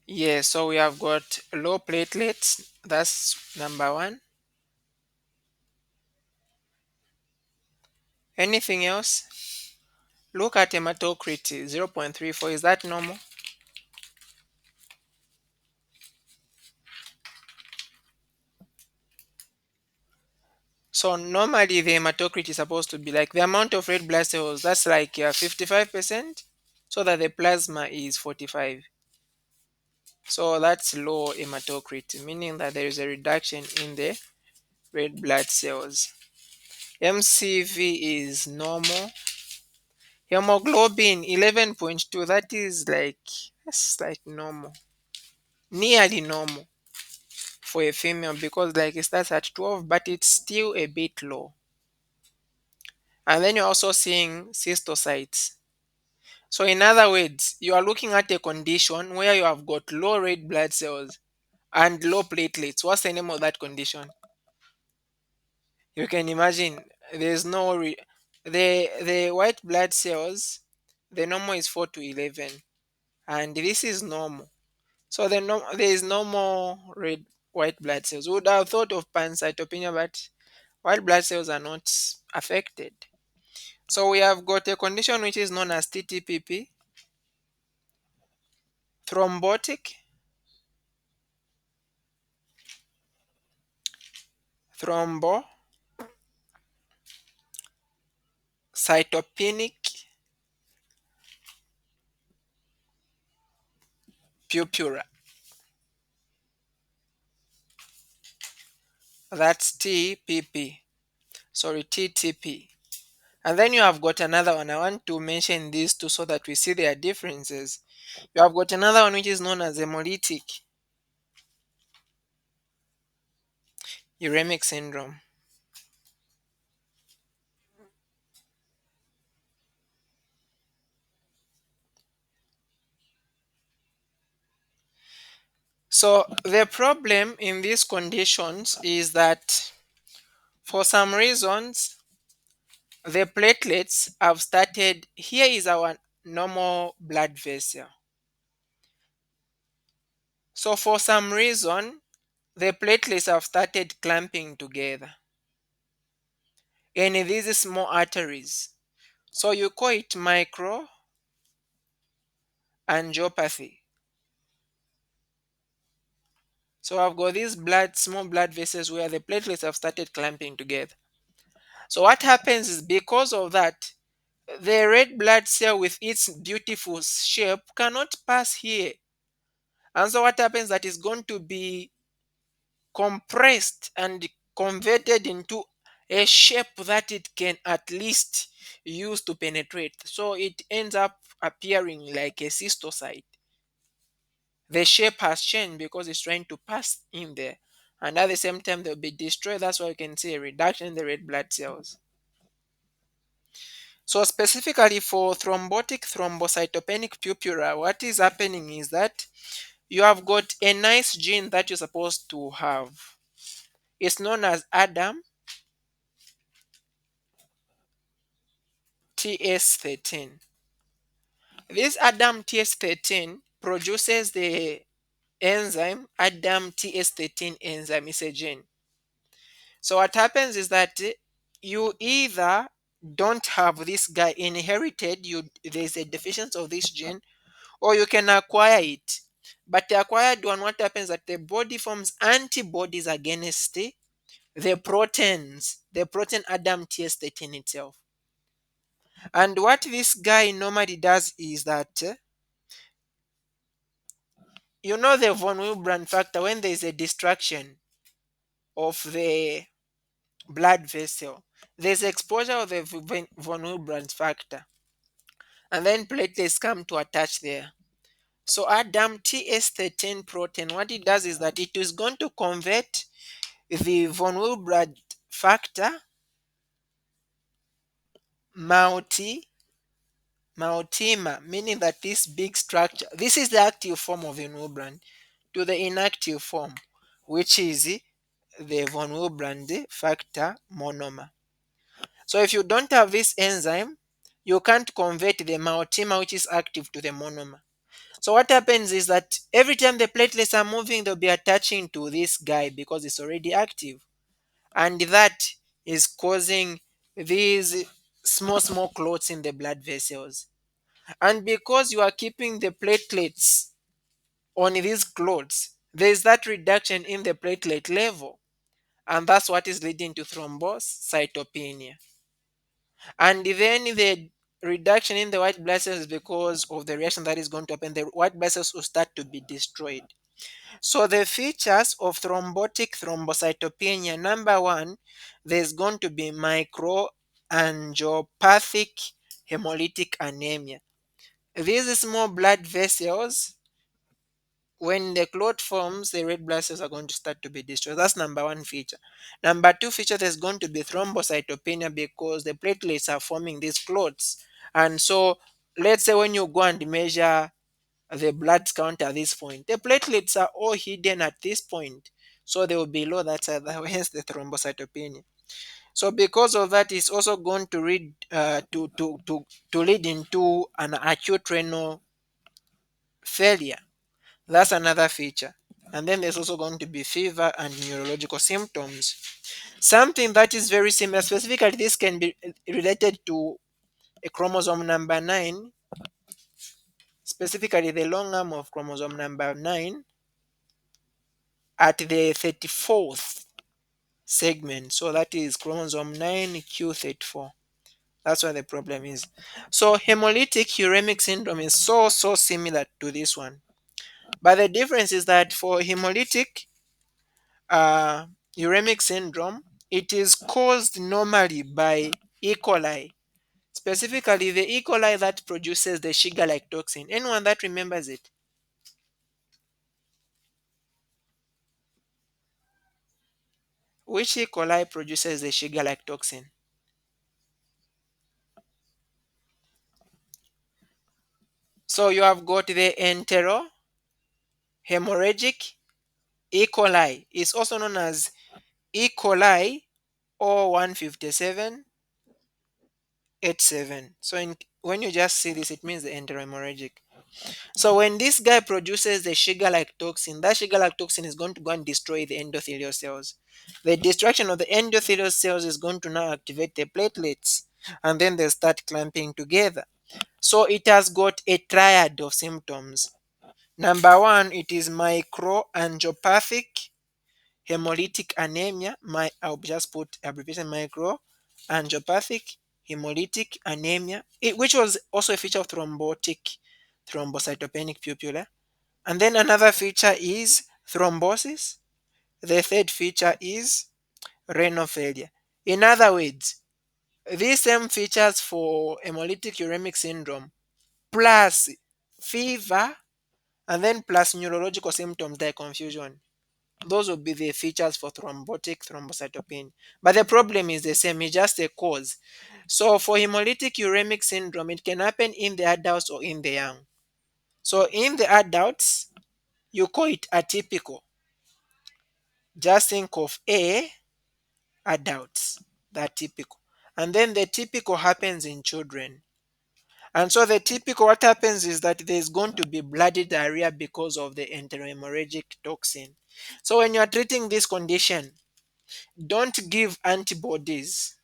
Yeah, so we have got low platelets. That's number one. Anything else? Look at hematocrit 0.34. Is that normal? So normally the hematocrit is supposed to be like the amount of red blood cells. That's like 55%, so that the plasma is 45. So that's low hematocrit, meaning that there is a reduction in the red blood cells. MCV is normal. Hemoglobin 11.2. That's like normal. nearly normal for a female because like it starts at 12, but it's still a bit low. And then you're also seeing cystocytes. So in other words, you are looking at a condition where you have got low red blood cells and low platelets. What's the name of that condition? You can imagine there's no the white blood cells, the normal is 4 to 11, and this is normal. So there is no more red white blood cells. We would have thought of pancytopenia, but white blood cells are not affected. So we have got a condition which is known as TTPP, thrombotic, thrombocytopenic purpura. That's TPP. Sorry, TTP. And then you have got another one. I want to mention these two so that we see their differences. You have got another one which is known as hemolytic uremic syndrome. So the problem in these conditions is that for some reasons the platelets have started. Here is our normal blood vessel. So for some reason the platelets have started clamping together in these small arteries. So you call it microangiopathy. So I've got these small blood vessels where the platelets have started clamping together. So what happens is because of that, the red blood cell with its beautiful shape cannot pass here. And so what happens that is going to be compressed and converted into a shape that it can at least use to penetrate. So it ends up appearing like a cystocyte. The shape has changed because it's trying to pass in there. And at the same time, they'll be destroyed. That's why you can see a reduction in the red blood cells. So, specifically for thrombotic thrombocytopenic purpura, what is happening is that you have got a nice gene that you're supposed to have. It's known as Adam TS13. This Adam TS13 produces the enzyme Adam TS13 enzyme. Is a gene. So what happens is that you either don't have this guy inherited, there's a deficiency of this gene, or you can acquire it. But the acquired one, what happens that the body forms antibodies against the protein Adam TS13 itself. And what this guy normally does is that you know the von Willebrand factor, when there is a distraction of the blood vessel, there's exposure of the von Willebrand factor, and then platelets come to attach there. So Adam TS13 protein, what it does is that it is going to convert the von Willebrand factor multi multimer, meaning that this big structure, this is the active form of von Willebrand, to the inactive form, which is the von Willebrand factor monomer. So if you don't have this enzyme, you can't convert the multimer which is active to the monomer. So what happens is that every time the platelets are moving, they'll be attaching to this guy because it's already active. And that is causing these small clots in the blood vessels. And because you are keeping the platelets on these clots, there's that reduction in the platelet level. And that's what is leading to thrombocytopenia. And then the reduction in the white blood cells is because of the reaction that is going to happen. The white blood cells will start to be destroyed. So the features of thrombotic thrombocytopenia, number one, there's going to be microangiopathic hemolytic anemia. These small blood vessels when the clot forms, the red blood cells are going to start to be destroyed. That's number one feature. Number two feature, there's going to be thrombocytopenia because the platelets are forming these clots. And so, let's say when you go and measure the blood count at this point, the platelets are all hidden at this point. So they will be low, that's hence the thrombocytopenia. So because of that, it's also going to to lead into an acute renal failure. That's another feature. And then there's also going to be fever and neurological symptoms. Something that is very similar, specifically, this can be related to a chromosome number 9, specifically the long arm of chromosome number 9 at the 34th segment. So that is chromosome 9q34. That's what the problem is. So hemolytic uremic syndrome is so similar to this one. But the difference is that for hemolytic uh, uremic syndrome, it is caused normally by E. coli, specifically the E. coli that produces the sugar-like toxin. Anyone that remembers it? Which E. coli produces the sugar-like toxin? So you have got the enterohemorrhagic E. coli. It's also known as E. coli O15787. So when you just see this, it means the enterohemorrhagic. So when this guy produces the sugar-like toxin, that sugar-like toxin is going to go and destroy the endothelial cells. The destruction of the endothelial cells is going to now activate the platelets, and then they start clamping together. So it has got a triad of symptoms. Number one, it is microangiopathic hemolytic anemia. I'll just put abbreviation microangiopathic hemolytic anemia, which was also a feature of thrombocytopenic pupilla. And then another feature is thrombosis. The third feature is renal failure. In other words, these same features for hemolytic uremic syndrome plus fever and then plus neurological symptoms like confusion. Those will be the features for thrombotic thrombocytopenia. But the problem is the same, it's just a cause. So for hemolytic uremic syndrome, it can happen in the adults or in the young. So in the adults, you call it atypical. Just think of adults, that typical. And then the typical happens in children. And so the typical, what happens is that there's going to be bloody diarrhea because of the enterohemorrhagic toxin. So when you are treating this condition, don't give antibodies.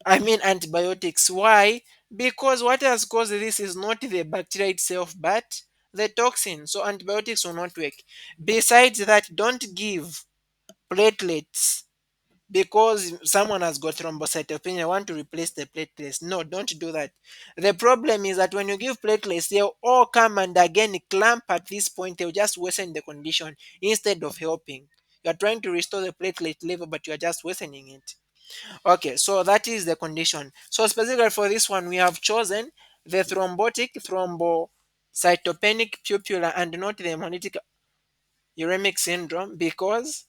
I mean antibiotics. Why? Because what has caused this is not the bacteria itself, but the toxin. So antibiotics will not work. Besides that, don't give platelets because someone has got thrombocytopenia, want to replace the platelets. No, don't do that. The problem is that when you give platelets, they'll all come and again clamp at this point. They'll just worsen the condition instead of helping. You're trying to restore the platelet level, but you're just worsening it. Okay, so that is the condition. So specifically for this one, we have chosen the thrombotic thrombocytopenic pupilla and not the hemolytic uremic syndrome because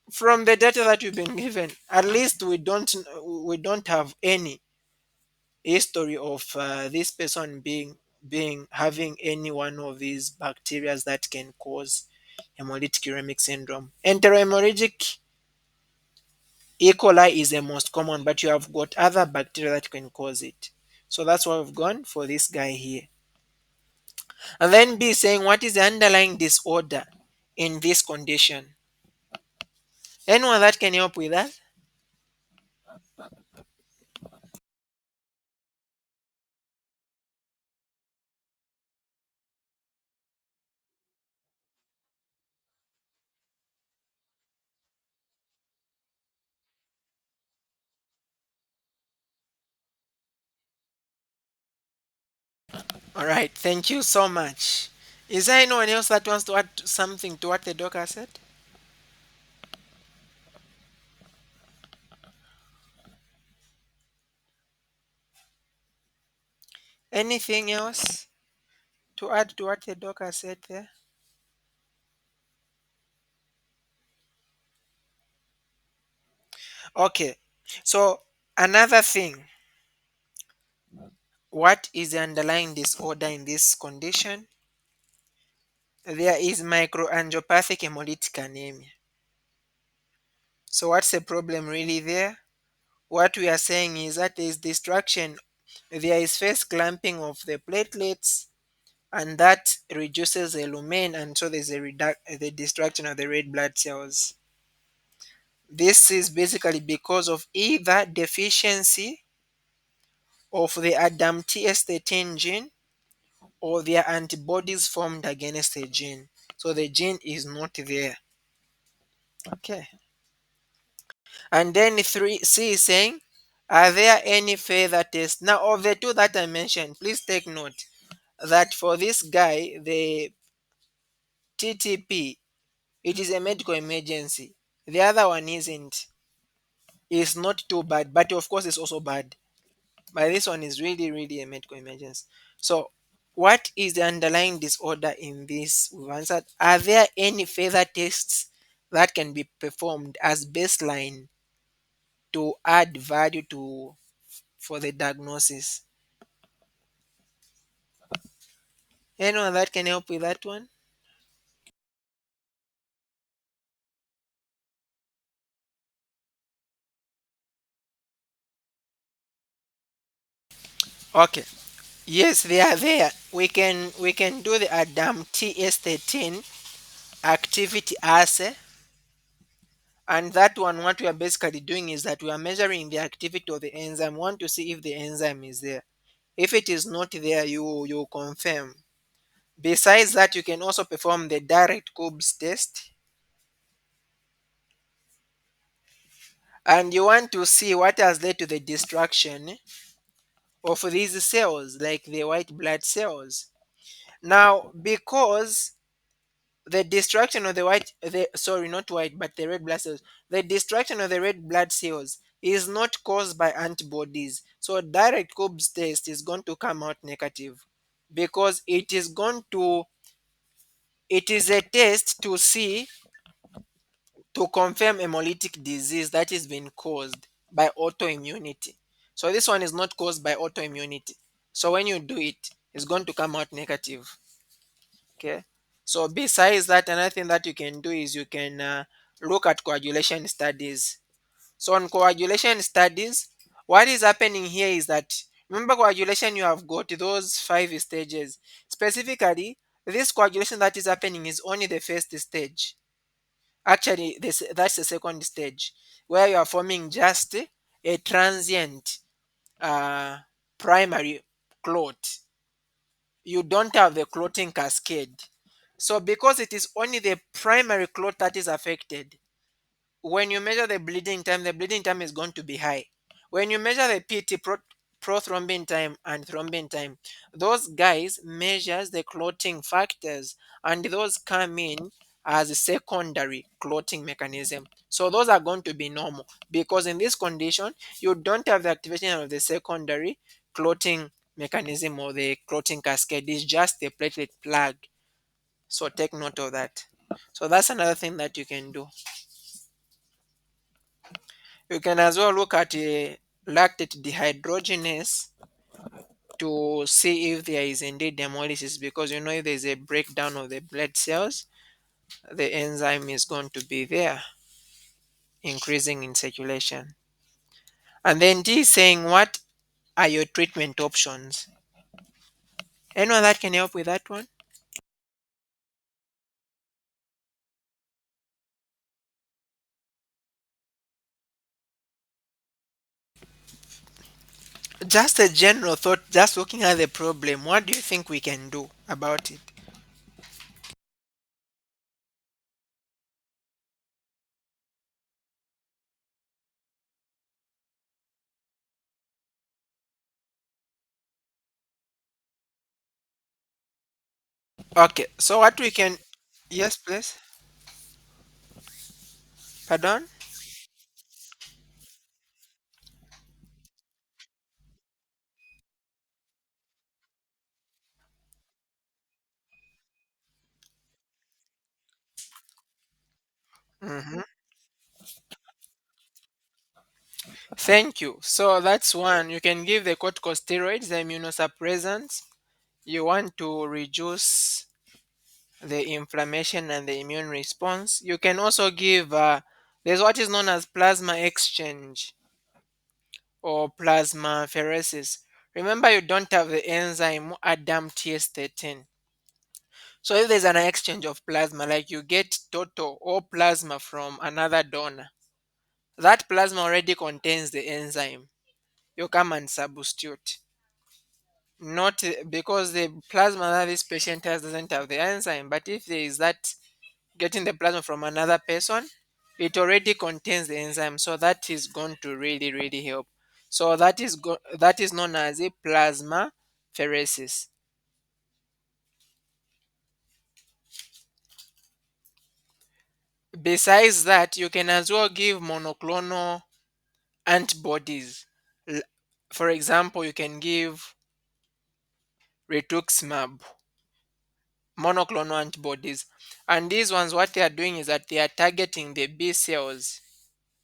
from the data that we've been given, at least we don't have any history of this person being having any one of these bacteria that can cause hemolytic uremic syndrome. Enterohemorrhagic E. coli is the most common, but you have got other bacteria that can cause it. So that's why we've gone for this guy here. And then B saying what is the underlying disorder in this condition? Anyone that can help with that? All right, thank you so much. Is there anyone else that wants to add something to what the doctor said? Anything else? To add to what the doc has said there. Okay. So another thing, what is the underlying disorder in this condition? There is microangiopathic hemolytic anemia. So what's the problem really there? What we are saying is that there is destruction. There is first clamping of the platelets, and that reduces the lumen, and so there's the destruction of the red blood cells. This is basically because of either deficiency of the ADAMTS13 gene or their antibodies formed against the gene. So the gene is not there. Okay. And then 3C is saying, are there any further tests? Now, of the two that I mentioned, please take note that for this guy, the TTP, it is a medical emergency. The other one isn't. It's not too bad, but of course, it's also bad. But this one is really, really a medical emergency. So, what is the underlying disorder in this? We've answered. Are there any further tests that can be performed as baseline to add value to for the diagnosis? Anyone that can help with that one? Okay. Yes, they are there. We can do the Adam TS13 activity assay, and that one what we are basically doing is that we are measuring the activity of the enzyme. We want to see if the enzyme is there. If it is not there, you confirm. Besides that, you can also perform the direct Coombs test, and you want to see what has led to the destruction of these cells, like the white blood cells. Now, because the destruction of the white, the sorry, not white, but the red blood cells, the destruction of the red blood cells is not caused by antibodies. So direct Coombs test is going to come out negative because it is a test to see, to confirm hemolytic disease that is being caused by autoimmunity. So this one is not caused by autoimmunity. So when you do it, it's going to come out negative. Okay. So besides that, another thing that you can do is you can look at coagulation studies. So on coagulation studies, what is happening here is that, remember coagulation, you have got those 5 stages. Specifically, this coagulation that is happening is only the first stage. Actually, that's the second stage, where you are forming just a transient uh, primary clot. You don't have the clotting cascade. So because it is only the primary clot that is affected, when you measure the bleeding time is going to be high. When you measure the prothrombin time and thrombin time, those guys measures the clotting factors, and those come in as a secondary clotting mechanism. So those are going to be normal because in this condition, you don't have the activation of the secondary clotting mechanism or the clotting cascade. It's just the platelet plug. So take note of that. So that's another thing that you can do. You can as well look at lactate dehydrogenase to see if there is indeed hemolysis, because you know if there is a breakdown of the blood cells, the enzyme is going to be there, increasing in circulation. And then D is saying, what are your treatment options? Anyone that can help with that one? Just a general thought, just looking at the problem, what do you think we can do about it? Okay, so what we can, yes, please. Pardon? Hmm. Thank you. So that's one. You can give the corticosteroids, the immunosuppressants. You want to reduce the inflammation and the immune response. You can also give, there's what is known as plasma exchange or plasmapheresis. Remember, you don't have the enzyme ADAMTS13. So if there's an exchange of plasma, like you get total or plasma from another donor, that plasma already contains the enzyme. You come and substitute. Not because the plasma that this patient has doesn't have the enzyme, but if there is that getting the plasma from another person, it already contains the enzyme, so that is going to really help. So that is known as a plasma pheresis. Besides that, you can as well give monoclonal antibodies. L- For example, you can give rituximab, monoclonal antibodies. And these ones, what they are doing is that they are targeting the B cells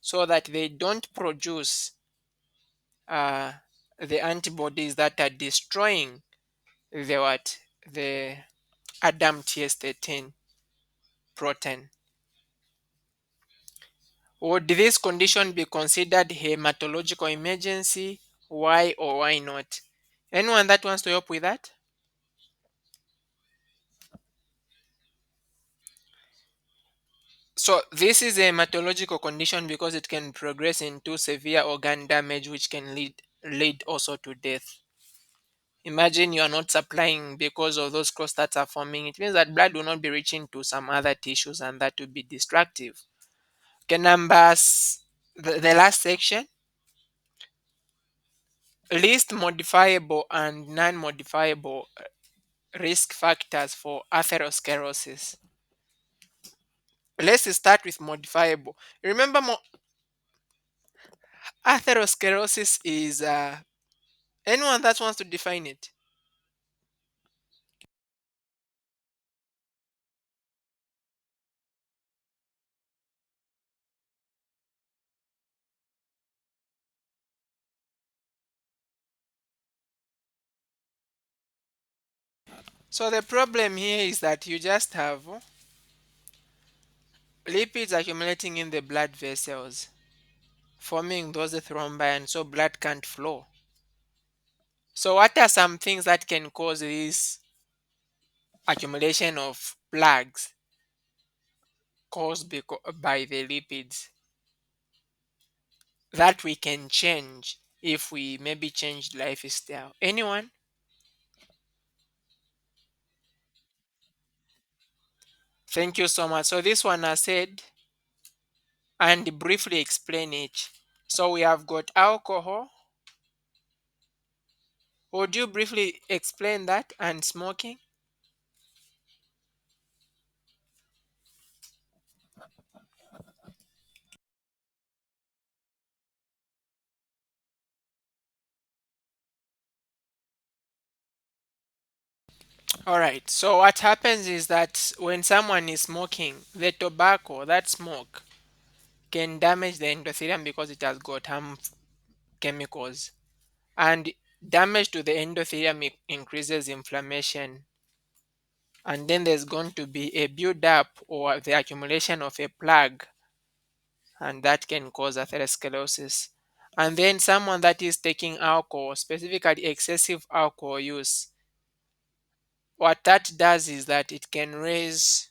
so that they don't produce uh, the antibodies that are destroying the what? The ADAMTS13 protein. Would this condition be considered hematological emergency? Why or why not? Anyone that wants to help with that? So this is a hematological condition because it can progress into severe organ damage, which can lead also to death. Imagine you are not supplying because of those crosstats are forming. It means that blood will not be reaching to some other tissues, and that will be destructive. Okay, the last section, list modifiable and non-modifiable risk factors for atherosclerosis. Let's start with modifiable. Remember, atherosclerosis is anyone that wants to define it. So the problem here is that you just have lipids accumulating in the blood vessels, forming those thrombi, and so blood can't flow. So what are some things that can cause this accumulation of plaques caused by the lipids that we can change if we maybe change lifestyle? Anyone? Thank you so much. So this one I said and briefly explain it. So we have got alcohol. Would you briefly explain that and smoking? All right. So what happens is that when someone is smoking, the tobacco, that smoke, can damage the endothelium because it has got harmful chemicals. And damage to the endothelium increases inflammation. And then there's going to be a build-up or the accumulation of a plug, and that can cause atherosclerosis. And then someone that is taking alcohol, specifically excessive alcohol use, what that does is that it can raise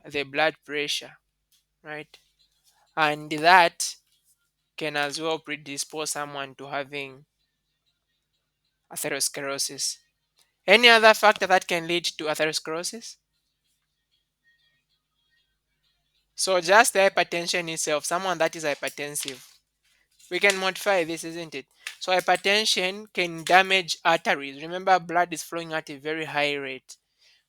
the blood pressure, right? And that can as well predispose someone to having atherosclerosis. Any other factor that can lead to atherosclerosis? So just the hypertension itself, someone that is hypertensive, we can modify this, isn't it? So hypertension can damage arteries. Remember, blood is flowing at a very high rate.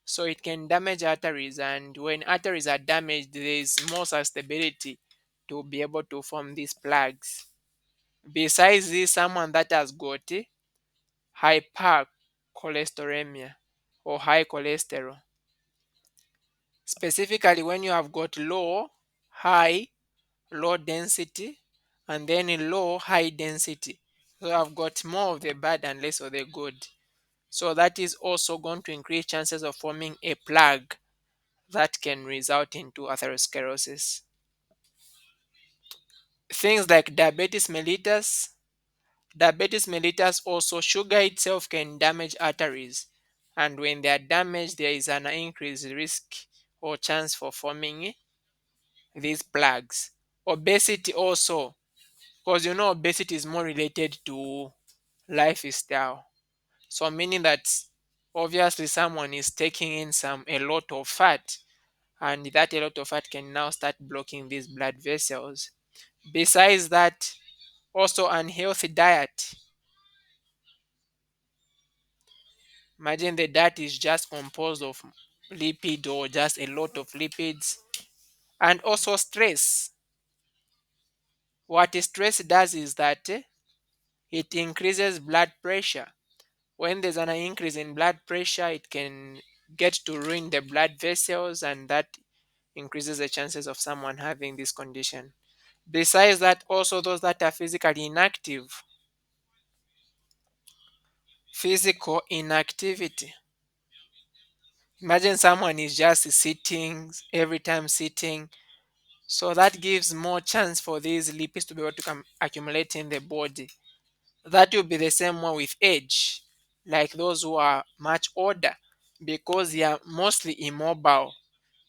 So it can damage arteries, and when arteries are damaged, there is more susceptibility to be able to form these plaques. Besides this, someone that has got hypercholesteremia or high cholesterol, specifically when you have got low high, low density, and then a low, high density. So I've got more of the bad and less of the good. So that is also going to increase chances of forming a plaque that can result into atherosclerosis. Things like diabetes mellitus. Diabetes mellitus also, sugar itself can damage arteries. And when they are damaged, there is an increased risk or chance for forming these plaques. Obesity also, because obesity is more related to lifestyle. So meaning that obviously someone is taking in a lot of fat, and that a lot of fat can now start blocking these blood vessels. Besides that, also unhealthy diet. Imagine the diet is just composed of lipid or just a lot of lipids, and also stress. What stress does is that it increases blood pressure. When there's an increase in blood pressure, it can get to ruin the blood vessels, and that increases the chances of someone having this condition. Besides that, also those that are physically inactive, physical inactivity. Imagine someone is just sitting every time sitting, so that gives more chance for these lipids to be able to accumulate in the body. That will be the same one with age, like those who are much older, because they are mostly immobile.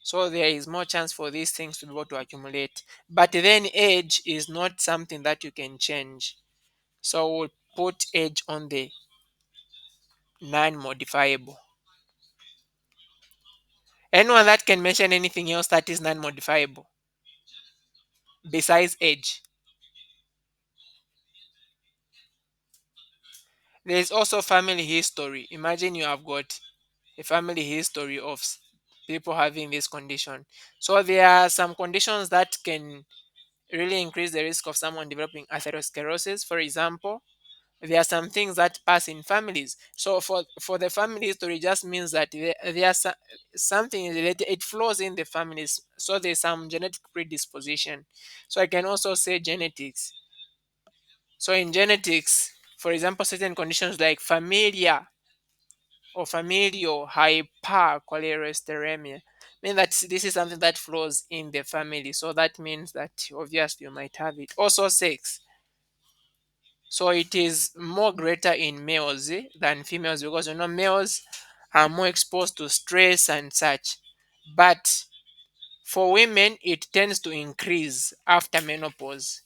So there is more chance for these things to be able to accumulate. But then age is not something that you can change. So we'll put age on the non-modifiable. Anyone that can mention anything else that is non-modifiable besides age? There is also family history. Imagine you have got a family history of people having this condition. So there are some conditions that can really increase the risk of someone developing atherosclerosis. For example, there are some things that pass in families. So for the family history, just means that there are something related, it flows in the families. So there's some genetic predisposition. So I can also say genetics. So in genetics, for example, certain conditions like familial hypercholesterolemia mean that this is something that flows in the family. So that means that obviously you might have it. Also sex. So it is more greater in males than females, because males are more exposed to stress and such. But for women, it tends to increase after menopause.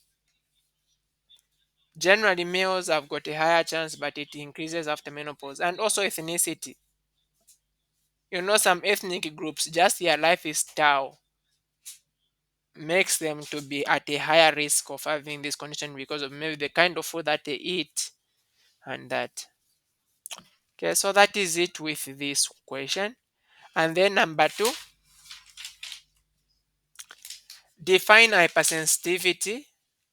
Generally, males have got a higher chance, but it increases after menopause. And also ethnicity. Some ethnic groups, just their lifestyle makes them to be at a higher risk of having this condition because of maybe the kind of food that they eat and that. Okay, so that is it with this question. And then number two, define hypersensitivity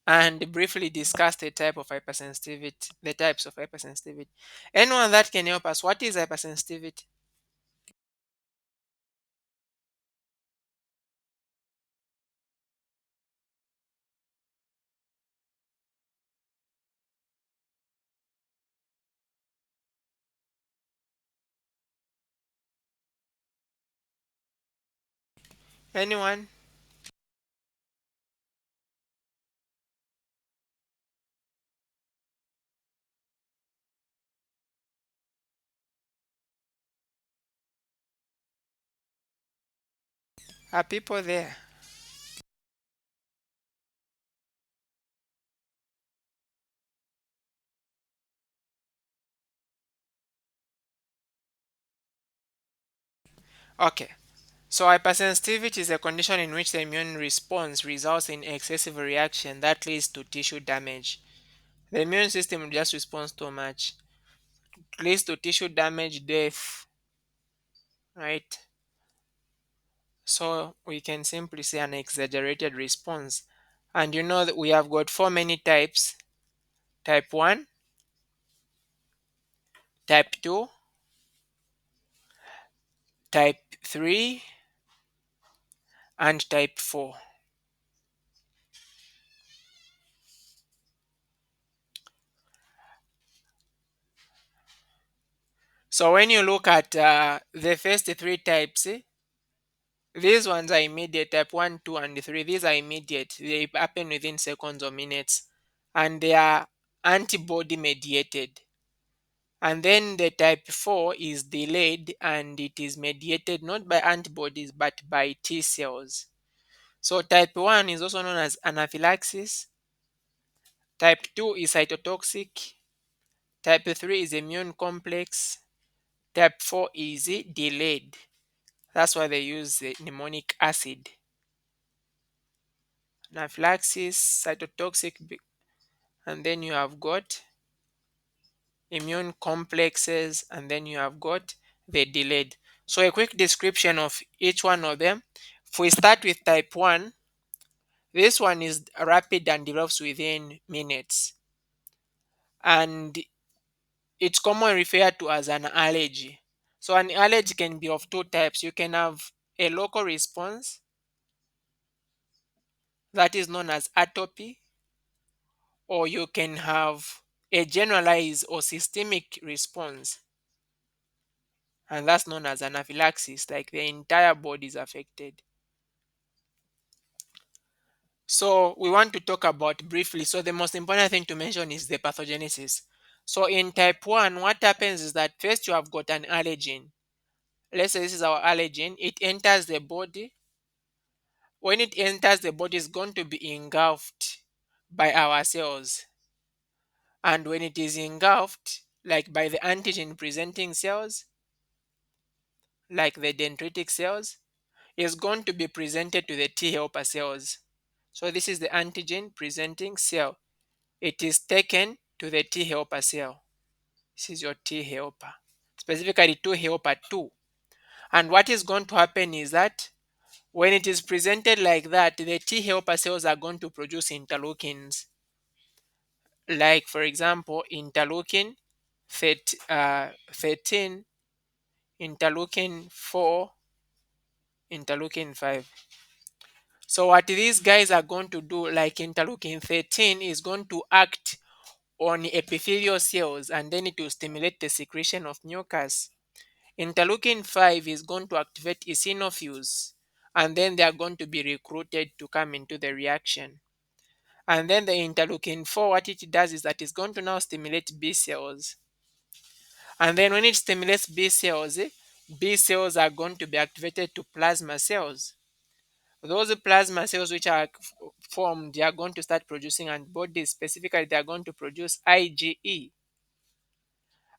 and briefly discuss the types of hypersensitivity. Anyone that can help us, what is hypersensitivity? Anyone? Are people there? Okay. So hypersensitivity is a condition in which the immune response results in excessive reaction that leads to tissue damage. The immune system just responds too much. It leads to tissue damage, death, right? So we can simply say an exaggerated response. And that we have got four many types: type 1, type 2, type 3, and type 4. So when you look at the first three types, these ones are immediate, type 1, 2, and 3. These are immediate. They happen within seconds or minutes. And they are antibody mediated. And then the type 4 is delayed and it is mediated not by antibodies but by T cells. So type 1 is also known as anaphylaxis. Type 2 is cytotoxic. Type 3 is immune complex. Type 4 is delayed. That's why they use mnemonic acid. Anaphylaxis, cytotoxic, and then you have got immune complexes, and then you have got the delayed. So a quick description of each one of them. If we start with type 1, this one is rapid and develops within minutes. And it's commonly referred to as an allergy. So an allergy can be of two types. You can have a local response that is known as atopy, or you can have a generalized or systemic response, and that's known as anaphylaxis, like the entire body is affected. So we want to talk about briefly. So the most important thing to mention is the pathogenesis. So in type 1, what happens is that first you have got an allergen. Let's say this is our allergen. It enters the body. When it enters the body, it's going to be engulfed by our cells. And when it is engulfed, like by the antigen presenting cells, like the dendritic cells, is going to be presented to the T helper cells. So this is the antigen presenting cell. It is taken to the T helper cell. This is your T helper, specifically T helper 2. And what is going to happen is that when it is presented like that, the T helper cells are going to produce interleukins. Like, for example, interleukin 13, interleukin 4, interleukin 5. So what these guys are going to do, like interleukin 13 is going to act on epithelial cells and then it will stimulate the secretion of mucus. Interleukin 5 is going to activate eosinophils and then they are going to be recruited to come into the reaction. And then the interleukin 4, what it does is that it's going to now stimulate B cells. And then when it stimulates B cells are going to be activated to plasma cells. Those plasma cells which are formed, they are going to start producing antibodies. Specifically, they are going to produce IgE.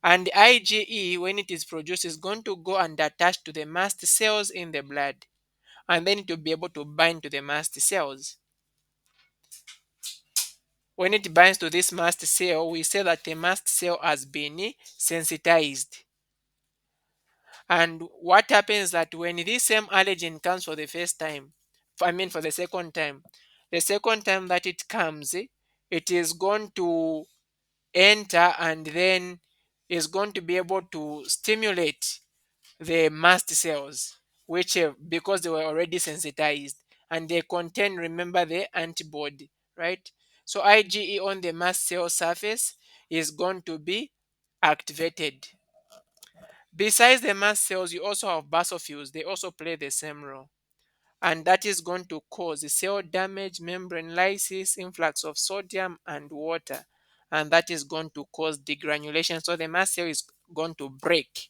And IgE, when it is produced, is going to go and attach to the mast cells in the blood. And then it will be able to bind to the mast cells. When it binds to this mast cell, we say that the mast cell has been sensitized. And what happens that when this same allergen comes for the first time, for the second time, the second time that it comes, it is going to enter and then is going to be able to stimulate the mast cells, which because they were already sensitized and they contain, remember, the antibody, right? So IgE on the mast cell surface is going to be activated. Besides the mast cells, you also have basophils. They also play the same role. And that is going to cause cell damage, membrane lysis, influx of sodium and water. And that is going to cause degranulation. So the mast cell is going to break.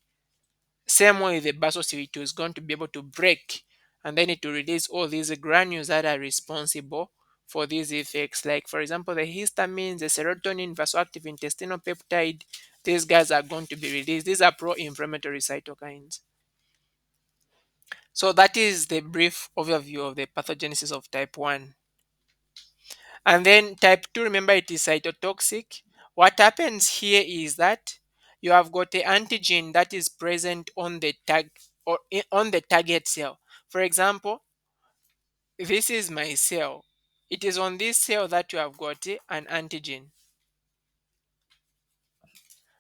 Same way the basophil is going to be able to break. And then it will release all these granules that are responsible for these effects. Like, for example, the histamines, the serotonin, vasoactive intestinal peptide, these guys are going to be released. These are pro-inflammatory cytokines. So that is the brief overview of the pathogenesis of type 1. And then type 2, remember it is cytotoxic. What happens here is that you have got the antigen that is present on the on the target cell. For example, this is my cell. It is on this cell that you have got an antigen.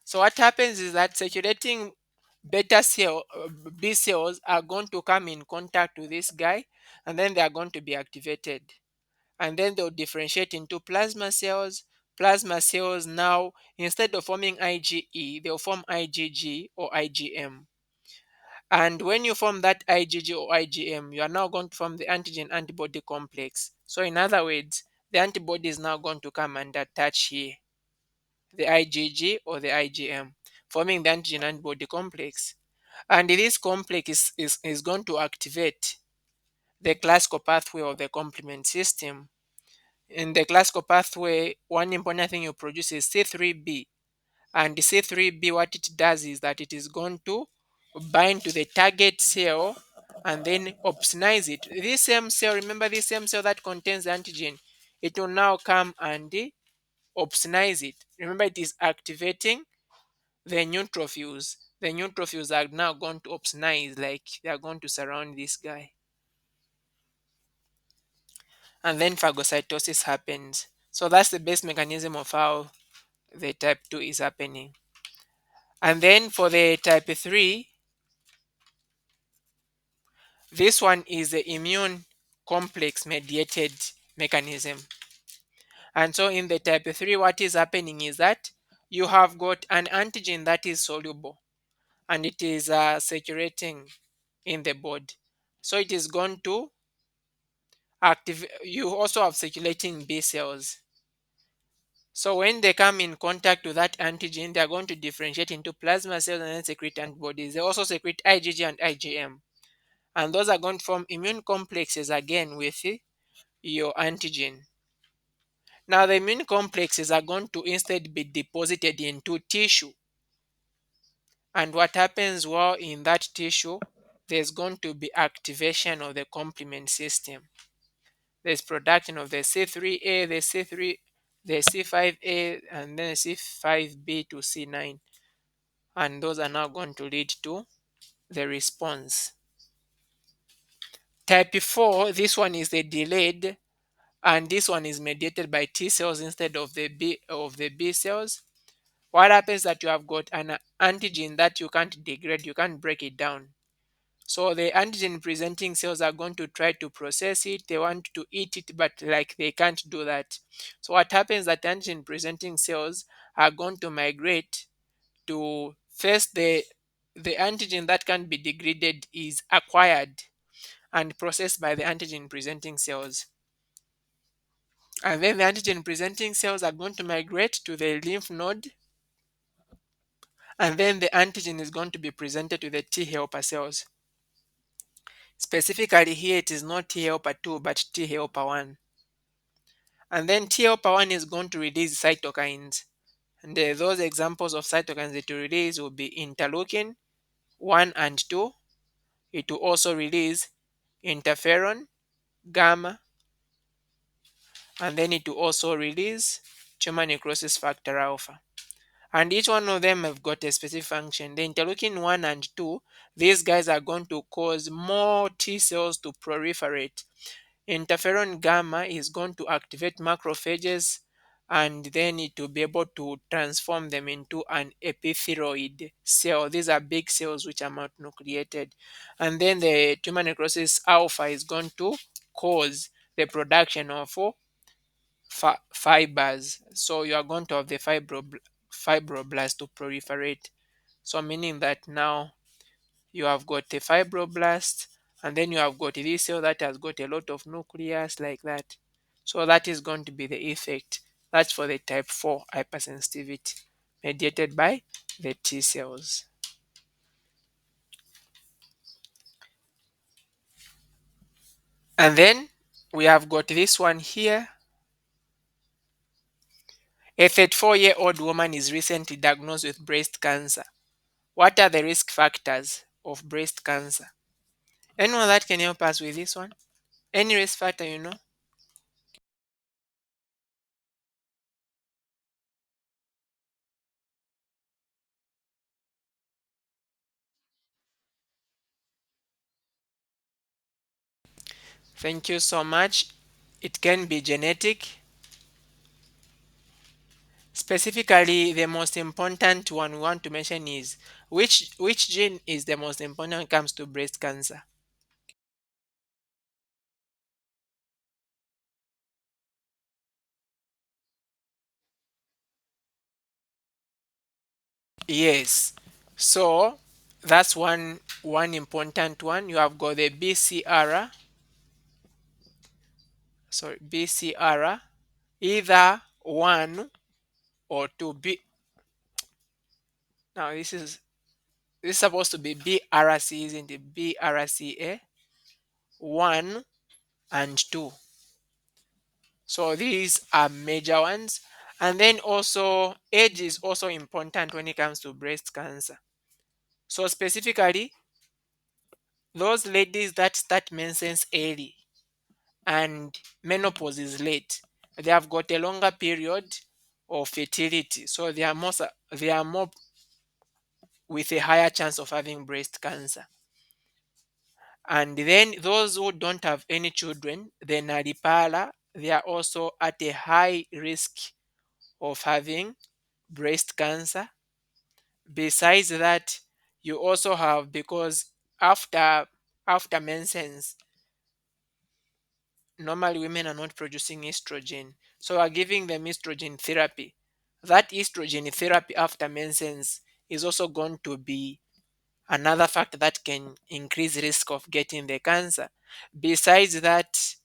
So what happens is that circulating B cells are going to come in contact with this guy and then they are going to be activated. And then they'll differentiate into plasma cells, plasma cells now, instead of forming IgE, they'll form IgG or IgM. And when you form that IgG or IgM, you are now going to form the antigen antibody complex. So, in other words, the antibody is now going to come and attach here, the IgG or the IgM, forming the antigen antibody complex. And this complex is going to activate the classical pathway of the complement system. In the classical pathway, one important thing you produce is C3b. And the C3b, what it does is that it is going to bind to the target cell and then opsonize it. This same cell, remember this same cell that contains the antigen, it will now come and opsonize it. Remember, it is activating the neutrophils. The neutrophils are now going to opsonize, like they are going to surround this guy. And then phagocytosis happens. So that's the base mechanism of how the type 2 is happening. And then for the type 3, this one is the immune complex mediated mechanism. And so in the type 3, what is happening is that you have got an antigen that is soluble and it is circulating in the body. So it is going to active. You also have circulating B cells. So when they come in contact with that antigen, they are going to differentiate into plasma cells and then secrete antibodies. They also secrete IgG and IgM. And those are going to form immune complexes again with your antigen. Now, the immune complexes are going to instead be deposited into tissue. And what happens while in that tissue, there's going to be activation of the complement system. There's production of the C3A, the C3, the C5A, and then C5B to C9. And those are now going to lead to the response. Type 4, this one is the delayed, and this one is mediated by T cells instead of the B cells. What happens that you have got an antigen that you can't degrade, you can't break it down. So the antigen presenting cells are going to try to process it. They want to eat it, but like they can't do that. So what happens that antigen presenting cells are going to migrate to first the antigen that can be degraded is acquired and processed by the antigen presenting cells. And then the antigen presenting cells are going to migrate to the lymph node, and then the antigen is going to be presented to the T helper cells. Specifically here, it is not T helper 2, but T helper 1. And then T helper 1 is going to release cytokines. And those examples of cytokines that will release will be interleukin 1 and 2. It will also release interferon, gamma, and then it will also release tumor necrosis factor alpha. And each one of them have got a specific function. The interleukin 1 and 2, these guys are going to cause more T cells to proliferate. Interferon gamma is going to activate macrophages, and then it will be able to transform them into an epithelioid cell. These are big cells which are multinucleated. And then the tumor necrosis alpha is going to cause the production of fibers. So you are going to have the fibroblast to proliferate. So meaning that now you have got a fibroblast, and then you have got this cell that has got a lot of nucleus like that. So that is going to be the effect. That's for the type 4 hypersensitivity mediated by the T cells. And then we have got this one here. A 34-year-old woman is recently diagnosed with breast cancer. What are the risk factors of breast cancer? Anyone that can help us with this one? Any risk factor you know? Thank you so much. It can be genetic. Specifically, the most important one we want to mention is which gene is the most important when it comes to breast cancer? Yes. So that's one important one. You have got the BCR, sorry, BCR, either one or two. Now this is supposed to be BRC, isn't it? BRCA one and two. So these are major ones. And then also age is also important when it comes to breast cancer. So specifically, those ladies that start menses early and menopause is late, they have got a longer period of fertility. So they are more with a higher chance of having breast cancer. And then those who don't have any children, the naripala, they are also at a high risk of having breast cancer. Besides that, you also have, because after menses, normally women are not producing estrogen, so are giving them estrogen therapy. That estrogen therapy after menses is also going to be another factor that can increase risk of getting the cancer. Besides that,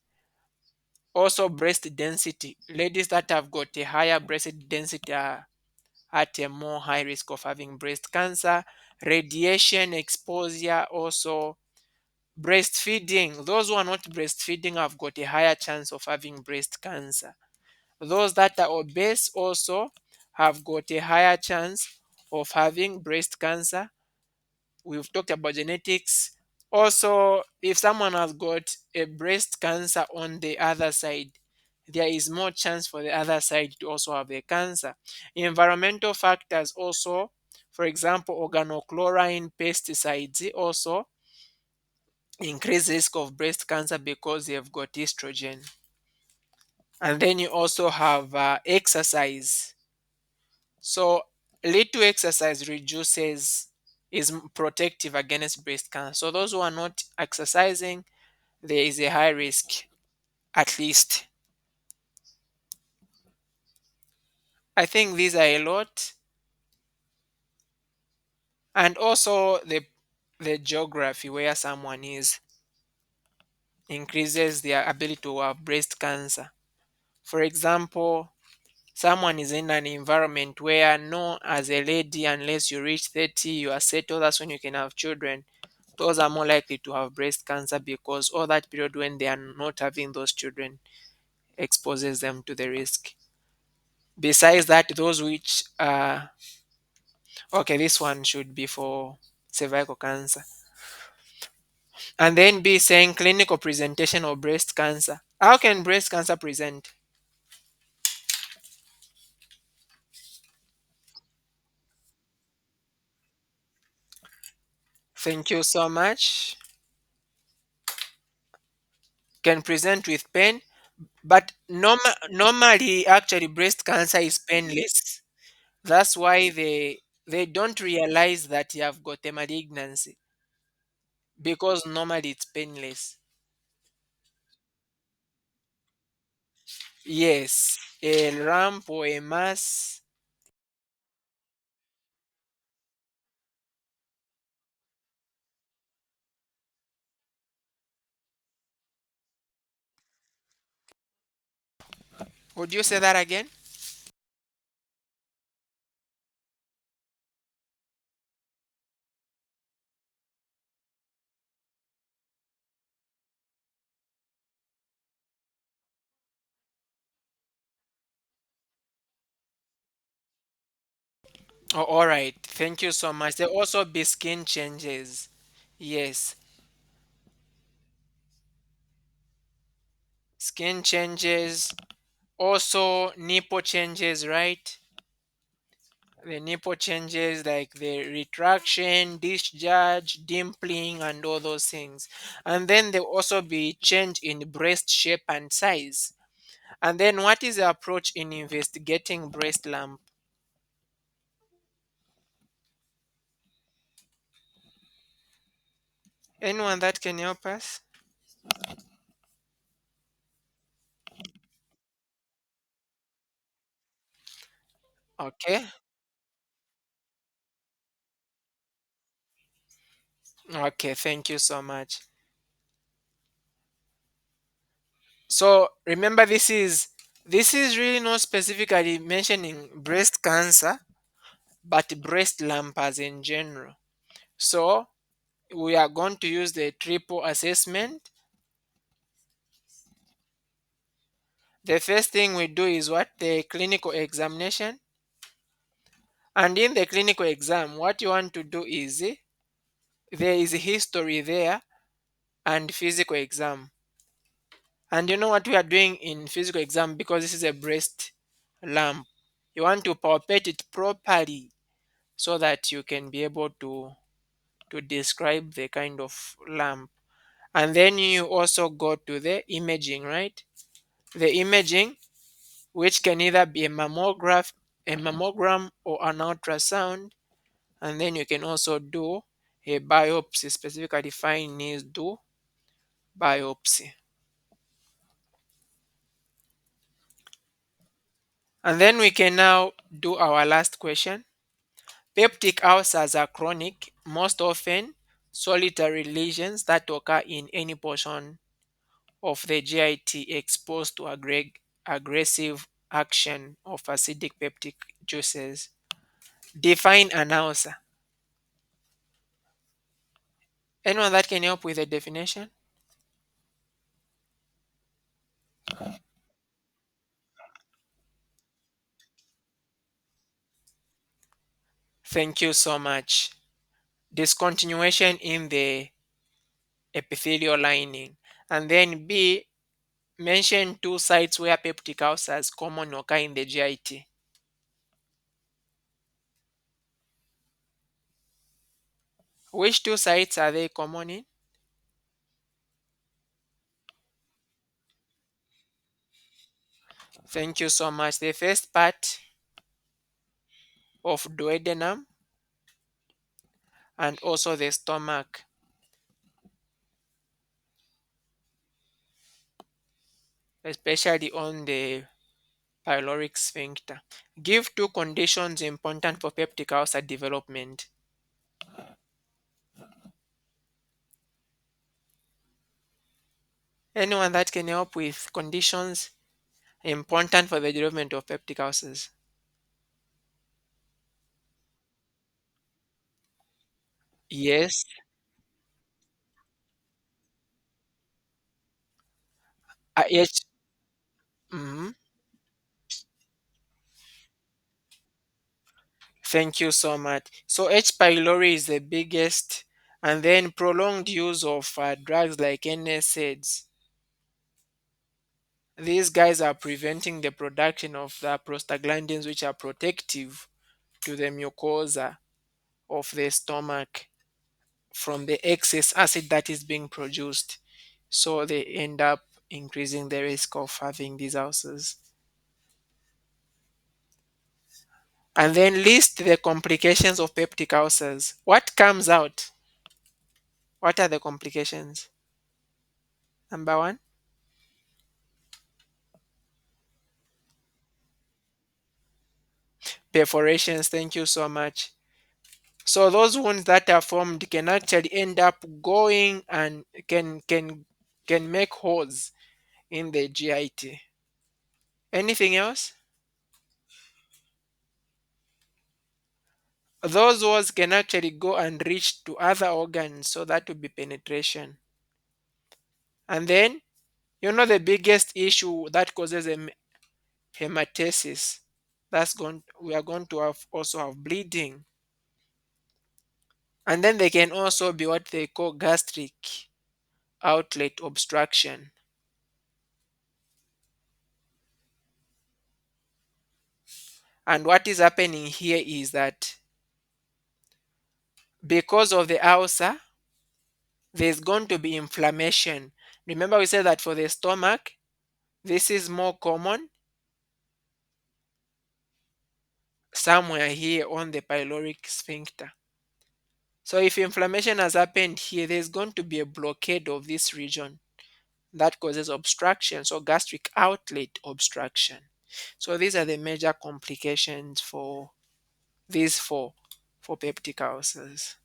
also breast density. Ladies that have got a higher breast density are at a more high risk of having breast cancer. Radiation exposure also. Breastfeeding. Those who are not breastfeeding have got a higher chance of having breast cancer. Those that are obese also have got a higher chance of having breast cancer. We've talked about genetics. Also, if someone has got a breast cancer on the other side, there is more chance for the other side to also have a cancer. Environmental factors also, for example, organochlorine pesticides also increase risk of breast cancer because they've got estrogen. And then you also have exercise. So little exercise is protective against breast cancer. So those who are not exercising, there is a high risk, at least. I think these are a lot. And also the geography where someone is increases their ability to have breast cancer. For example, someone is in an environment where, no, as a lady, unless you reach 30, you are settled, that's when you can have children. Those are more likely to have breast cancer because all that period when they are not having those children exposes them to the risk. Besides that, those which okay, this one should be for cervical cancer. And then be saying clinical presentation of breast cancer. How can breast cancer present? Thank you so much. Can present with pain, but normally, actually, breast cancer is painless. That's why they don't realize that you have got a malignancy, because normally it's painless. Yes, a lump or a mass. Would you say that again? Oh, all right. Thank you so much. There also be skin changes. Yes, skin changes. Also, nipple changes, right? The nipple changes like the retraction, discharge, dimpling, and all those things. And then there will also be change in breast shape and size. And then what is the approach in investigating breast lump? Anyone that can help us? Okay. Okay, thank you so much. So remember, this is really not specifically mentioning breast cancer, but breast lump as in general. So we are going to use the triple assessment. The first thing we do is what? The clinical examination. And in the clinical exam, what you want to do is there is history there and physical exam. And you know what we are doing in physical exam, because this is a breast lump. You want to palpate it properly so that you can be able to describe the kind of lump. And then you also go to the imaging, right? The imaging, which can either be a mammogram or an ultrasound, and then you can also do a biopsy, specifically fine needs do biopsy. And then we can now do our last question. Peptic ulcers are chronic, most often solitary lesions that occur in any portion of the GIT exposed to aggressive action of acidic peptic juices. Define an ulcer. Anyone that can help with the definition? Thank you so much. Discontinuation in the epithelial lining. And then B, mention two sites where peptic ulcers common occur in the GIT. Which two sites are they common in? Thank you so much. The first part of duodenum and also the stomach, especially on the pyloric sphincter. Give two conditions important for peptic ulcer development. Anyone that can help with conditions important for the development of peptic ulcers? Yes. H. Mhm. Thank you so much. So H. pylori is the biggest, and then prolonged use of drugs like NSAIDs. These guys are preventing the production of the prostaglandins, which are protective to the mucosa of the stomach from the excess acid that is being produced. So they end up increasing the risk of having these ulcers. And then list the complications of peptic ulcers. What comes out? What are the complications? Number one, perforations. Thank you so much. So those wounds that are formed can actually end up going and can make holes in the GIT. Anything else? Those holes can actually go and reach to other organs, so that would be penetration. And then the biggest issue that causes hematesis. We are going to have also have bleeding. And then they can also be what they call gastric outlet obstruction. And what is happening here is that because of the ulcer, there's going to be inflammation. Remember, we said that for the stomach, this is more common somewhere here on the pyloric sphincter. So, if inflammation has happened here, there's going to be a blockade of this region that causes obstruction, so gastric outlet obstruction. So, these are the major complications for these four for peptic ulcers.